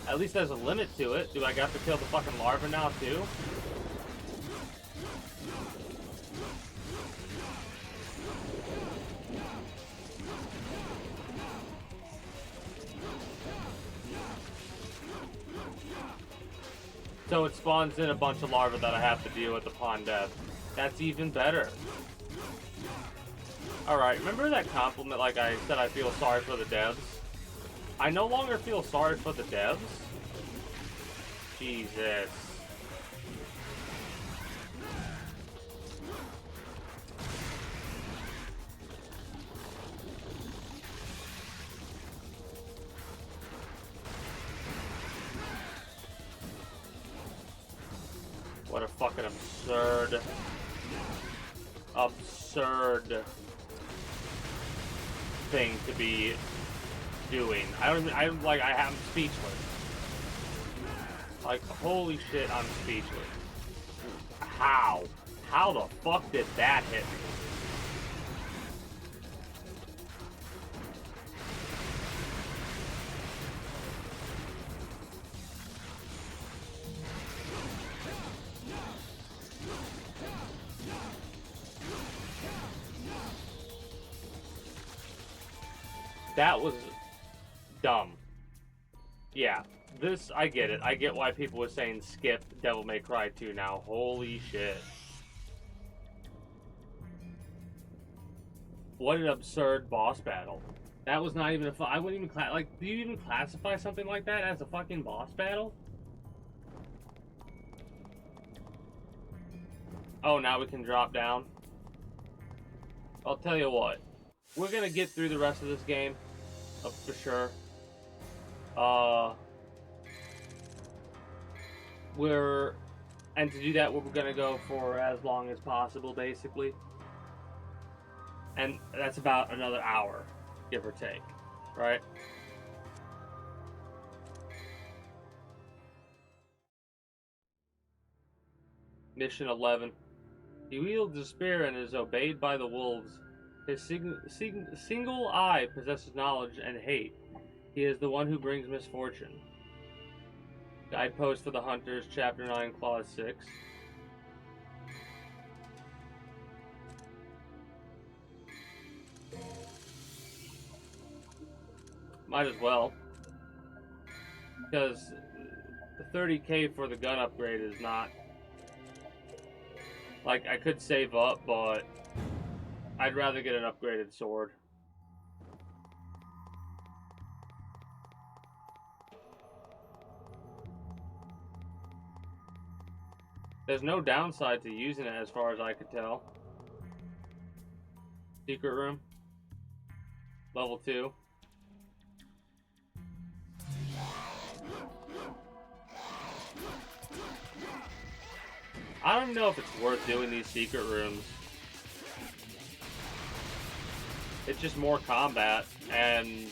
At least there's a limit to it. Do I have to kill the fucking larva now too? So it spawns in a bunch of larvae that I have to deal with upon death. That's even better. Alright, remember that compliment like I said I feel sorry for the devs? I no longer feel sorry for the devs. Jesus. What a fucking absurd thing to be doing. I am speechless. Like, holy shit, I'm speechless. How? How the fuck did that hit me? That was dumb. Yeah, this, I get it. I get why people were saying skip Devil May Cry 2 now. Holy shit. What an absurd boss battle. That was not even a I wouldn't even do you even classify something like that as a fucking boss battle? Oh, now we can drop down. I'll tell you what. We're gonna get through the rest of this game. For sure. And to do that, we're gonna go for as long as possible, basically. And that's about another hour, give or take, right? Mission 11. He wields a spear and is obeyed by the wolves. His single eye possesses knowledge and hate. He is the one who brings misfortune. Guidepost for the Hunters, Chapter 9, Clause 6. Might as well. Because the 30k for the gun upgrade is not... Like, I could save up, but I'd rather get an upgraded sword. There's no downside to using it as far as I could tell. Secret room. Level 2. I don't even know if it's worth doing these secret rooms. It's just more combat, and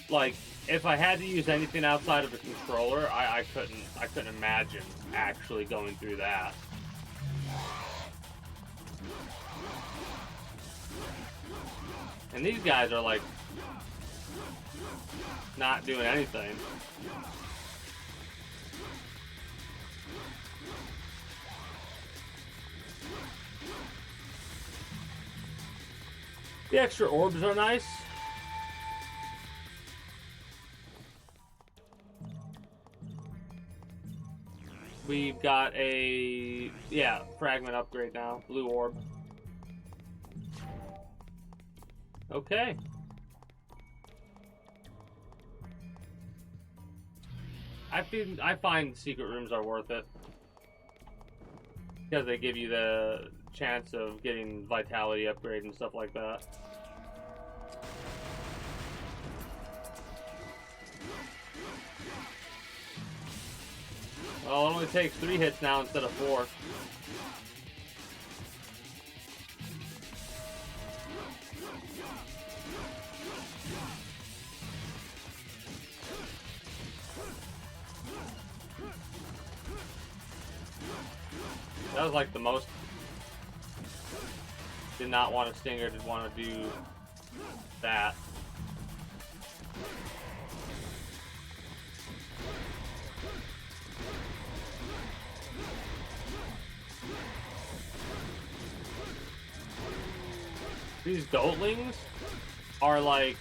like, if I had to use anything outside of a controller, I couldn't imagine actually going through that. And these guys are like not doing anything. The extra orbs are nice. We've got a, fragment upgrade now. Blue orb. Okay. I find secret rooms are worth it. Because they give you the chance of getting vitality upgrade and stuff like that. Well, it only takes 3 hits now instead of 4. That was like the most. Did not want a stinger, did want to do that. These goatlings are like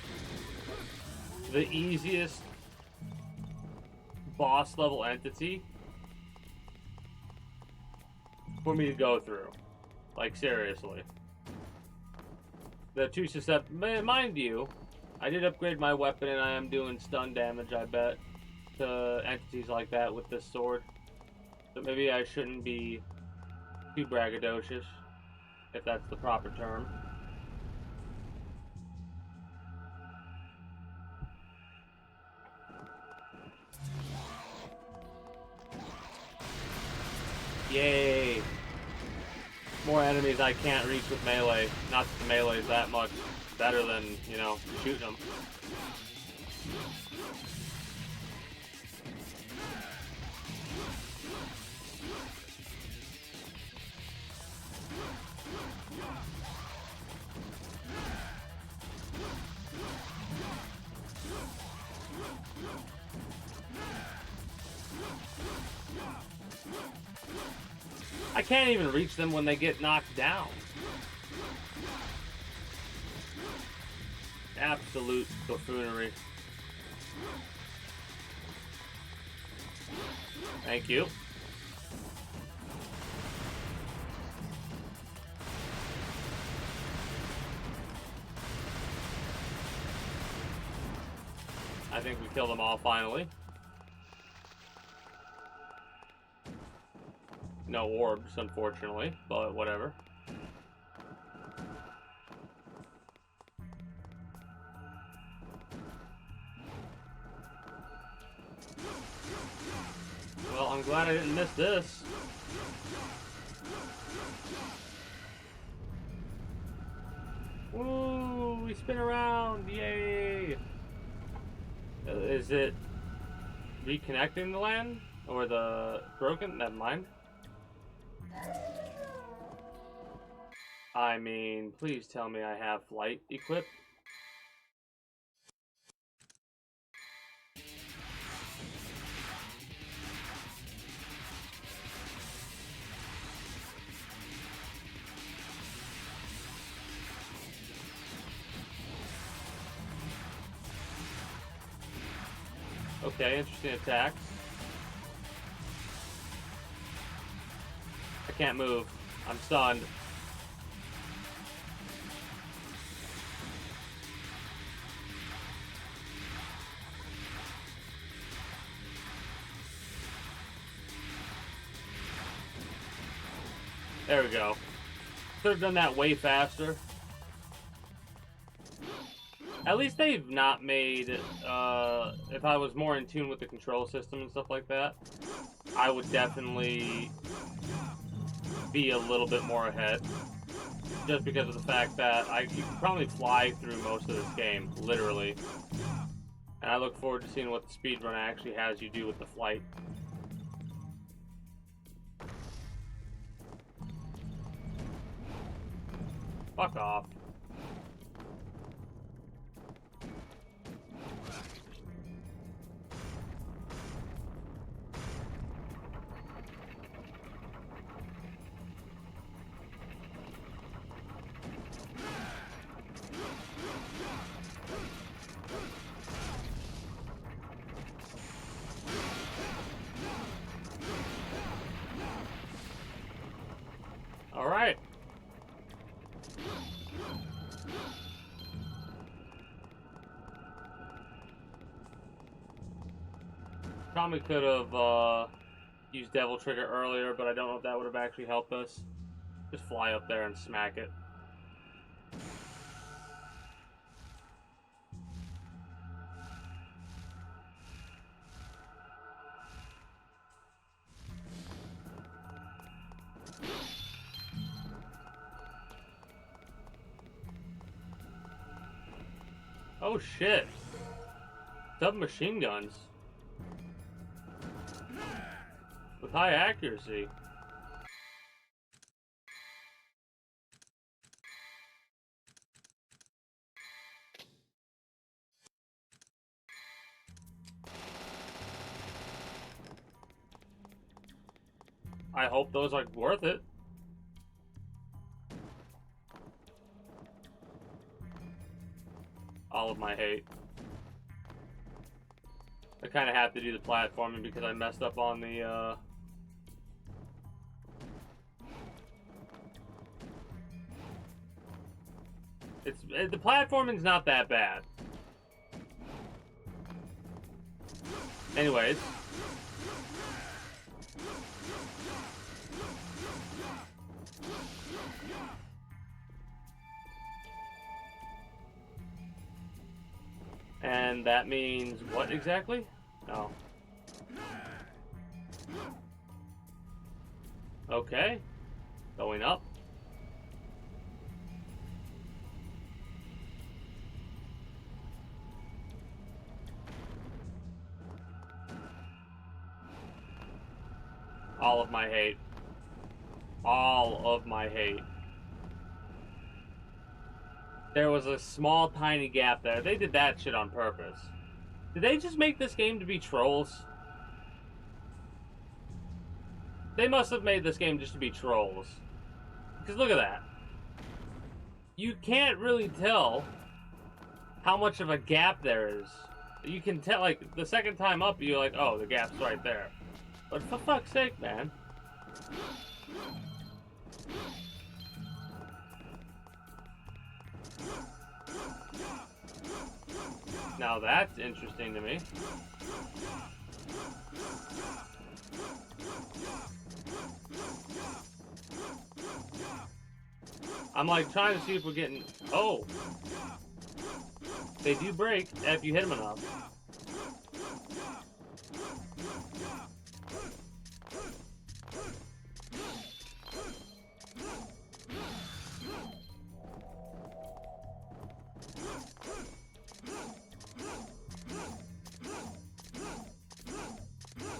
the easiest boss level entity for me to go through. Like, seriously. The two susceptible, mind you, I did upgrade my weapon and I am doing stun damage, I bet, to entities like that with this sword. So maybe I shouldn't be too braggadocious, if that's the proper term. Yay! More enemies I can't reach with melee. Not that the melee is that much better than, you know, shooting them. I can't even reach them when they get knocked down. Absolute buffoonery. Thank you. I think we killed them all finally. No orbs, unfortunately, but whatever. Well, I'm glad I didn't miss this. Woo! We spin around! Yay! Is it reconnecting the land? Or the broken? Never mind. I mean, please tell me I have flight equipped. Okay, interesting attacks. I can't move. I'm stunned. There we go. Could have done that way faster. At least they've not made, if I was more in tune with the control system and stuff like that, I would definitely be a little bit more ahead. Just because of the fact that you can probably fly through most of this game, literally. And I look forward to seeing what the speedrun actually has you do with the flight. Fuck off. All right. Probably could have used Devil Trigger earlier, but I don't know if that would have actually helped us. Just fly up there and smack it. Oh shit. Submachine guns. With high accuracy. I hope those are worth it. All of my hate. I kind of have to do the platforming because I messed up on the, the platforming's not that bad. Anyways. And that means what exactly? No. Okay. Going up. All of my hate. All of my hate. There was a small, tiny gap there. They did that shit on purpose. Did they just make this game to be trolls? They must have made this game just to be trolls. Because look at that. You can't really tell how much of a gap there is. You can tell, like, the second time up, you're like, oh, the gap's right there. But for fuck's sake, man. Now that's interesting to me. I'm like trying to see if we're getting... Oh! They do break if you hit them enough.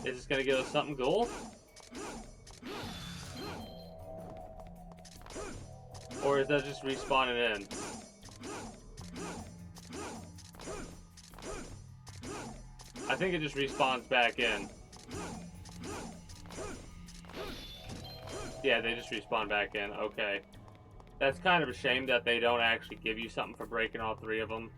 Is this gonna give us something cool? Or is that just respawning in? I think it just respawns back in. Yeah, they just respawn back in. Okay. That's kind of a shame that they don't actually give you something for breaking all three of them.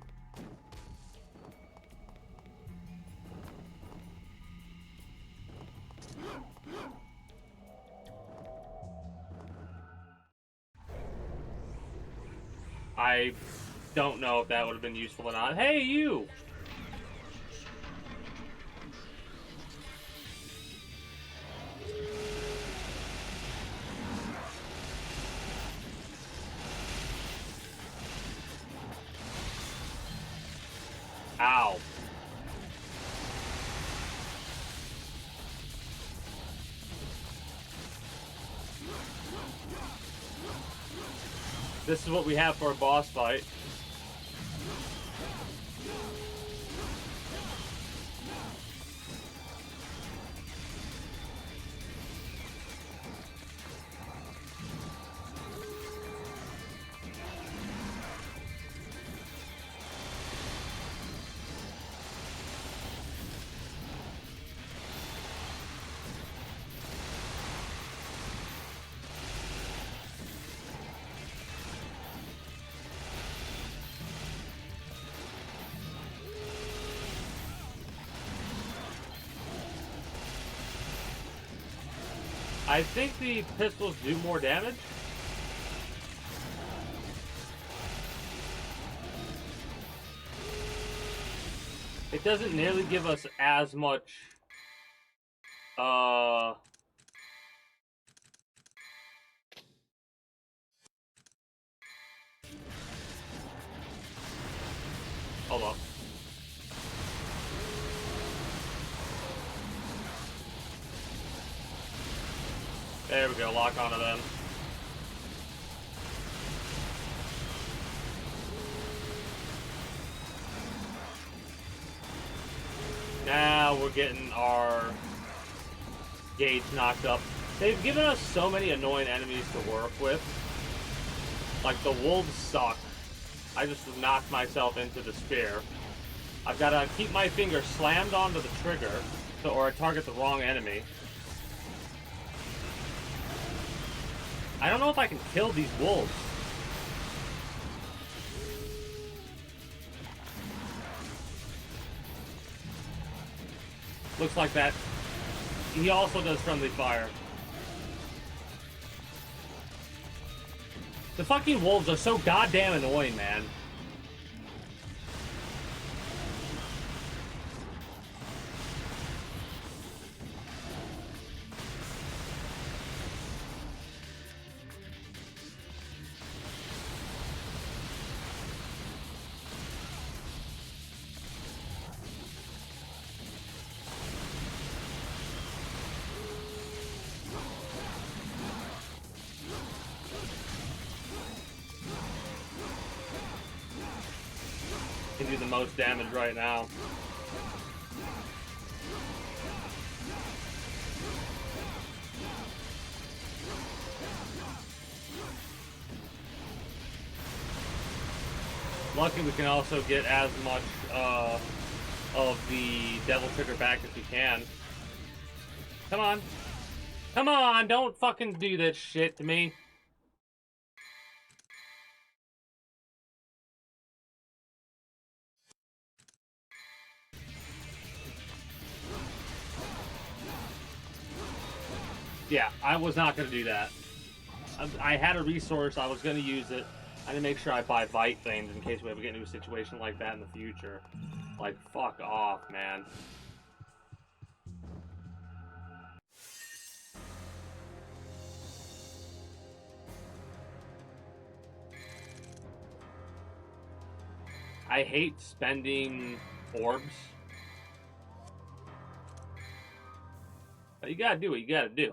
I don't know if that would have been useful or not. Hey, you! Ow. This is what we have for a boss fight. I think the pistols do more damage. It doesn't nearly give us as much, hold up. There we go, lock onto them. Now we're getting our gauge knocked up. They've given us so many annoying enemies to work with. Like, the wolves suck. I just knocked myself into the spear. I've got to keep my finger slammed onto the trigger, or I target the wrong enemy. I don't know if I can kill these wolves. Looks like that. He also does friendly fire. The fucking wolves are so goddamn annoying, man. Can do the most damage right now. Lucky we can also get as much of the Devil Trigger back as we can. Come on. Come on, don't fucking do this shit to me. Yeah, I was not going to do that. I had a resource, I was going to use it. I need to make sure I buy Vite things in case we ever get into a situation like that in the future. Like, fuck off, man. I hate spending orbs. But you gotta do what you gotta do.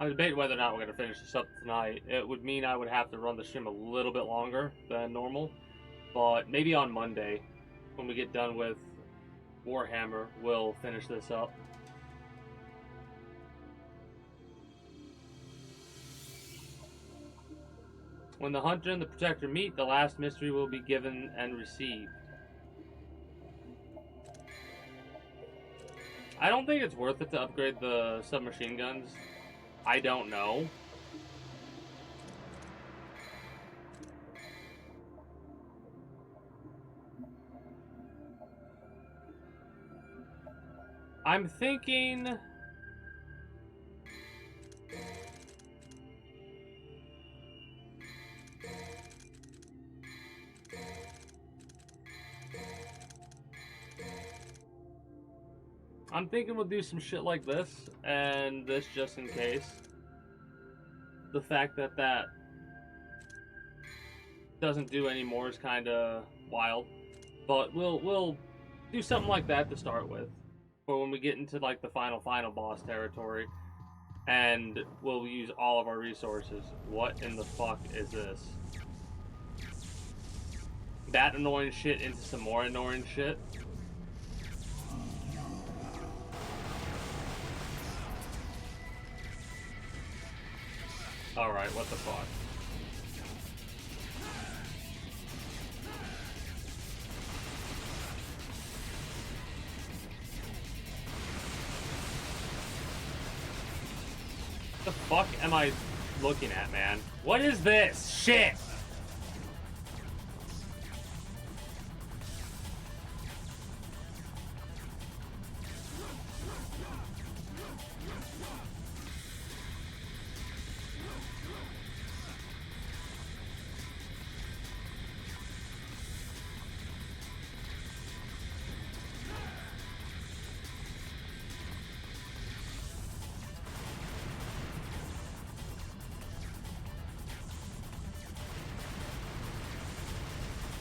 I'm debating whether or not we're gonna finish this up tonight. It would mean I would have to run the stream a little bit longer than normal. But maybe on Monday, when we get done with Warhammer, we'll finish this up. When the Hunter and the Protector meet, the last mystery will be given and received. I don't think it's worth it to upgrade the submachine guns. I don't know. I'm thinking... we'll do some shit like this, and this just in case. The fact that that doesn't do any more is kind of wild, but we'll do something like that to start with, for when we get into like the final boss territory, and we'll use all of our resources. What in the fuck is this? That annoying shit into some more annoying shit. Alright, what the fuck? What the fuck am I looking at, man? What is this shit?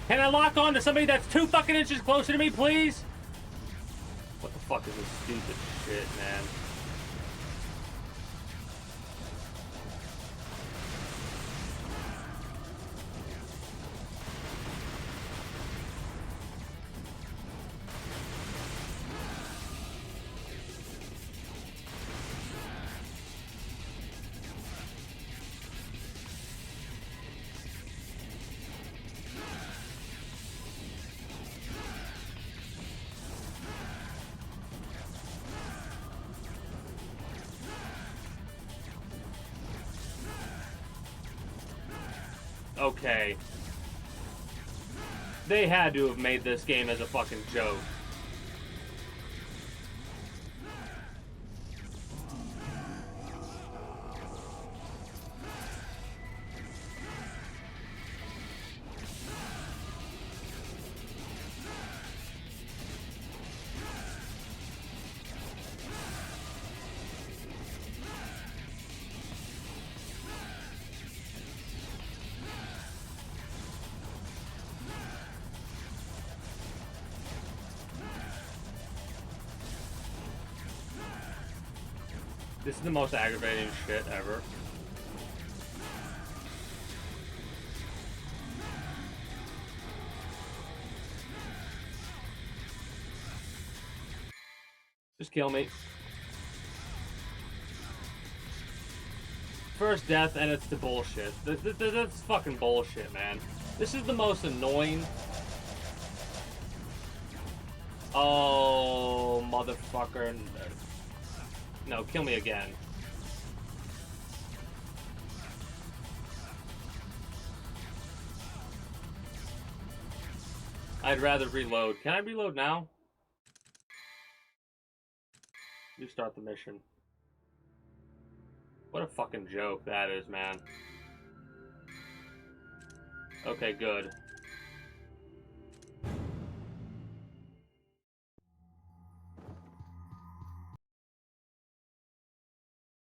Can I lock on to somebody that's 2 fucking inches closer to me, please? What the fuck is this stupid shit, man? Okay. They had to have made this game as a fucking joke. This is the most aggravating shit ever. Just kill me. First death, and it's the bullshit. That's fucking bullshit, man. This is the most annoying. Oh, motherfucker. No, kill me again. I'd rather reload. Can I reload now? You start the mission. What a fucking joke that is, man. Okay, good.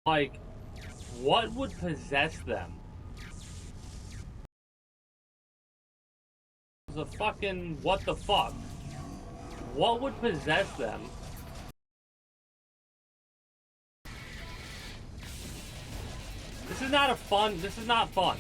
Like, what would possess them? The fucking what the fuck? What would possess them? This is not fun. This is not fun.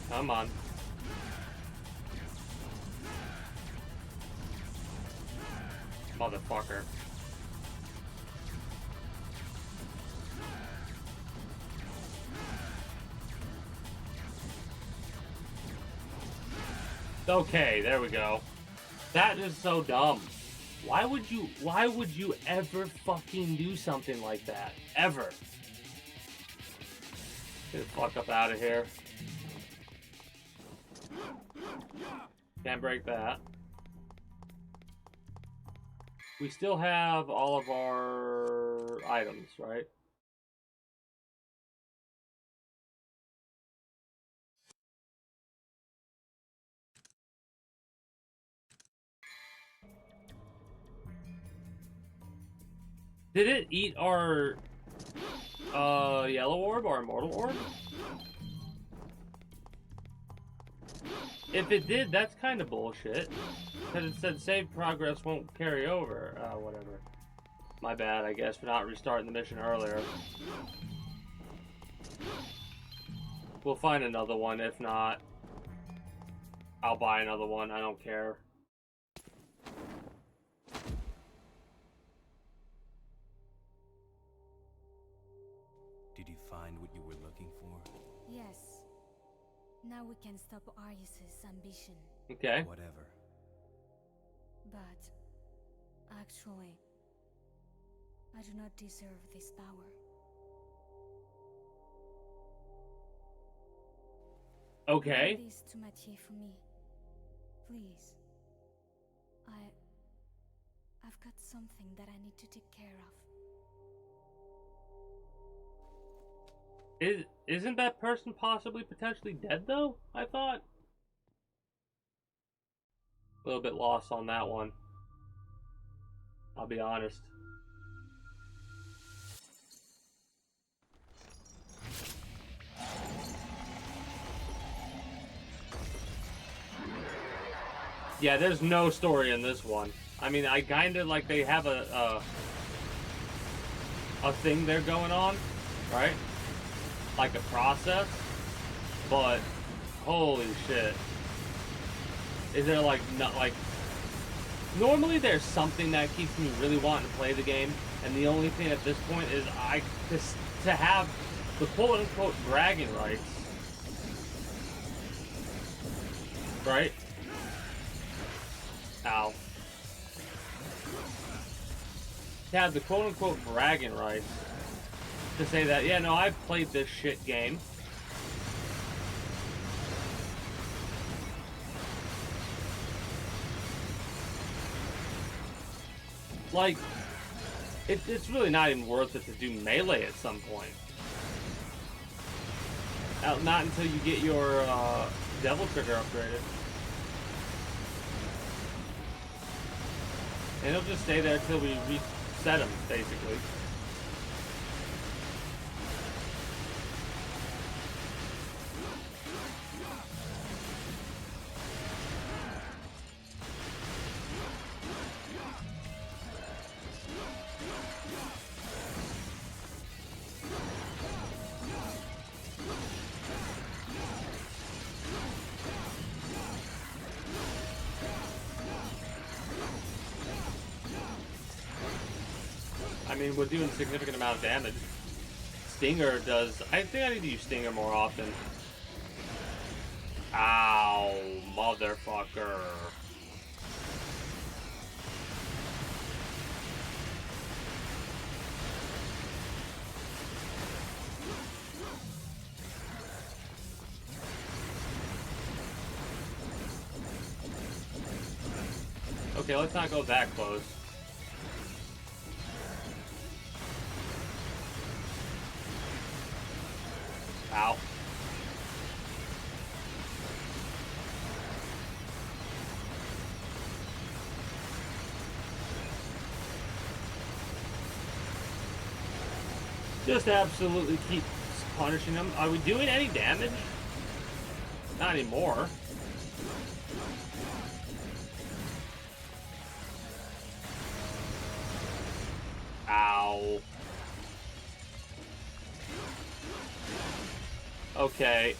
Come on. Motherfucker. Okay, there we go. That is so dumb. Why would you ever fucking do something like that? Ever. Get the fuck up out of here. Can't break that. We still have all of our items, right? Did it eat our yellow orb or immortal orb? If it did, that's kind of bullshit. Because it said save progress won't carry over. Whatever. My bad, I guess, for not restarting the mission earlier. We'll find another one. If not, I'll buy another one. I don't care. Did you find what you were looking for? Yes. Now we can stop Arius's ambition. Okay. Whatever. But actually, I do not deserve this power. Okay. Leave this to Mathieu for me. Please. I've got something that I need to take care of. Isn't that person possibly potentially dead though? I thought. A little bit lost on that one. I'll be honest. Yeah, there's no story in this one. I mean, I kind of like they have a thing they're going on, right? Like a process, but holy shit. Is there like not like normally there's something that keeps me really wanting to play the game, and the only thing at this point is to have the quote unquote bragging rights, right? Ow. To have the quote unquote bragging rights to say that, yeah, no, I've played this shit game. Like, it's really not even worth it to do melee at some point. Not until you get your devil trigger upgraded. And it'll just stay there until we reset him, basically. I mean, we're doing a significant amount of damage. Stinger does... I think I need to use Stinger more often. Ow, motherfucker. Okay, let's not go that close. Ow. Just absolutely keep punishing them. Are we doing any damage? Not anymore. Ow. Okay.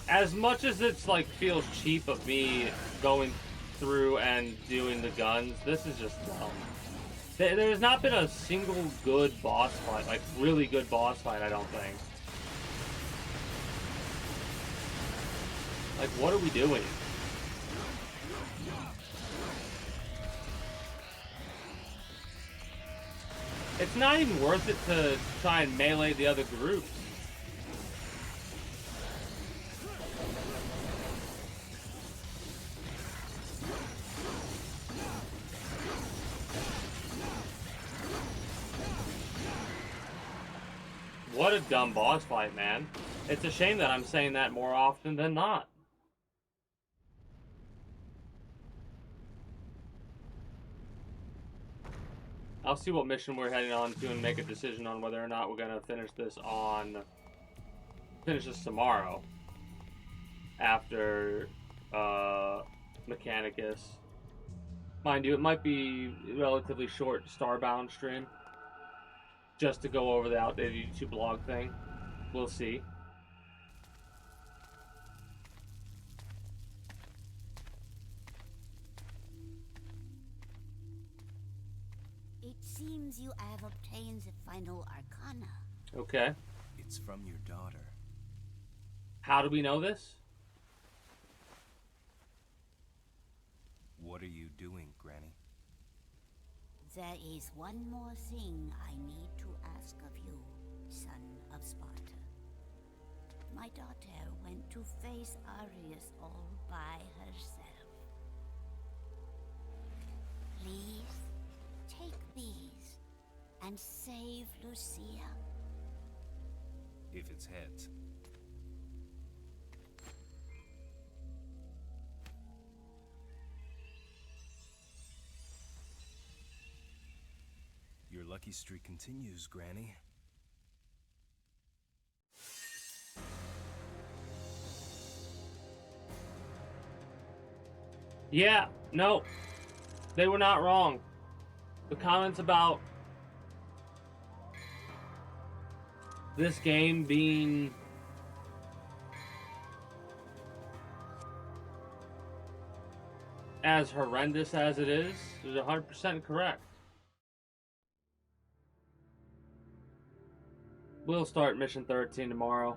As much as it's like feels cheap of me going through and doing the guns, this is just dumb. There's not been a single good boss fight, like really good boss fight, I don't think. Like, what are we doing? It's not even worth it to try and melee the other groups. What a dumb boss fight, man. It's a shame that I'm saying that more often than not. I'll see what mission we're heading on to and make a decision on whether or not we're gonna finish this tomorrow. After Mechanicus. Mind you, it might be a relatively short Starbound stream. Just to go over the outdated YouTube blog thing. We'll see. It seems you have obtained the final arcana. Okay. It's from your daughter. How do we know this? What are you doing, Granny? There is one more thing I need to ask of you, son of Sparta. My daughter went to face Arius all by herself. Please, take these and save Lucia. If it's heads. Your lucky streak continues, Granny. Yeah, no, they were not wrong. The comments about this game being as horrendous as it is 100% correct. We'll start mission 13 tomorrow.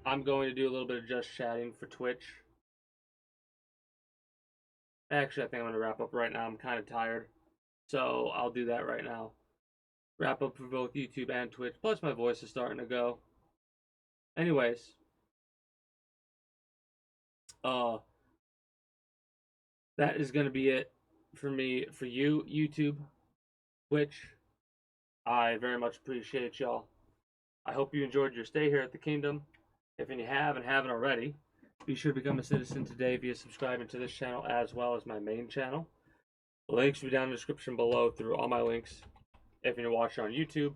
I'm going to do a little bit of just chatting for Twitch. Actually, I think I'm going to wrap up right now. I'm kind of tired. So I'll do that right now. Wrap up for both YouTube and Twitch. Plus, my voice is starting to go. Anyways. That is going to be it for me. For you, YouTube, Twitch. I very much appreciate y'all. I hope you enjoyed your stay here at the Kingdom. If you haven't already, be sure to become a citizen today via subscribing to this channel as well as my main channel. The links will be down in the description below through all my links. If you're watching on YouTube,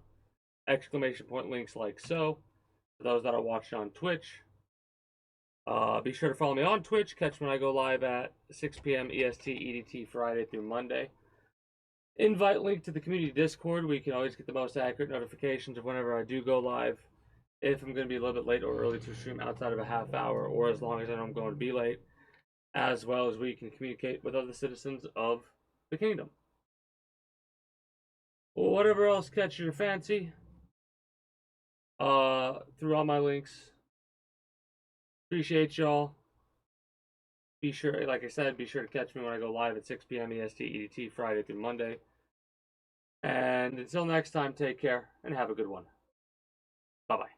exclamation point links like so. For those that are watching on Twitch, be sure to follow me on Twitch. Catch me when I go live at 6 p.m. EST, EDT, Friday through Monday. Invite link to the community Discord where you can always get the most accurate notifications of whenever I do go live. If I'm going to be a little bit late or early to stream outside of a half hour, or as long as I know I'm going to be late, as well as we can communicate with other citizens of the Kingdom. Well, whatever else catches your fancy, through all my links. Appreciate y'all. Be sure, like I said, be sure to catch me when I go live at 6 p.m. EST, EDT, Friday through Monday. And until next time, take care and have a good one. Bye-bye.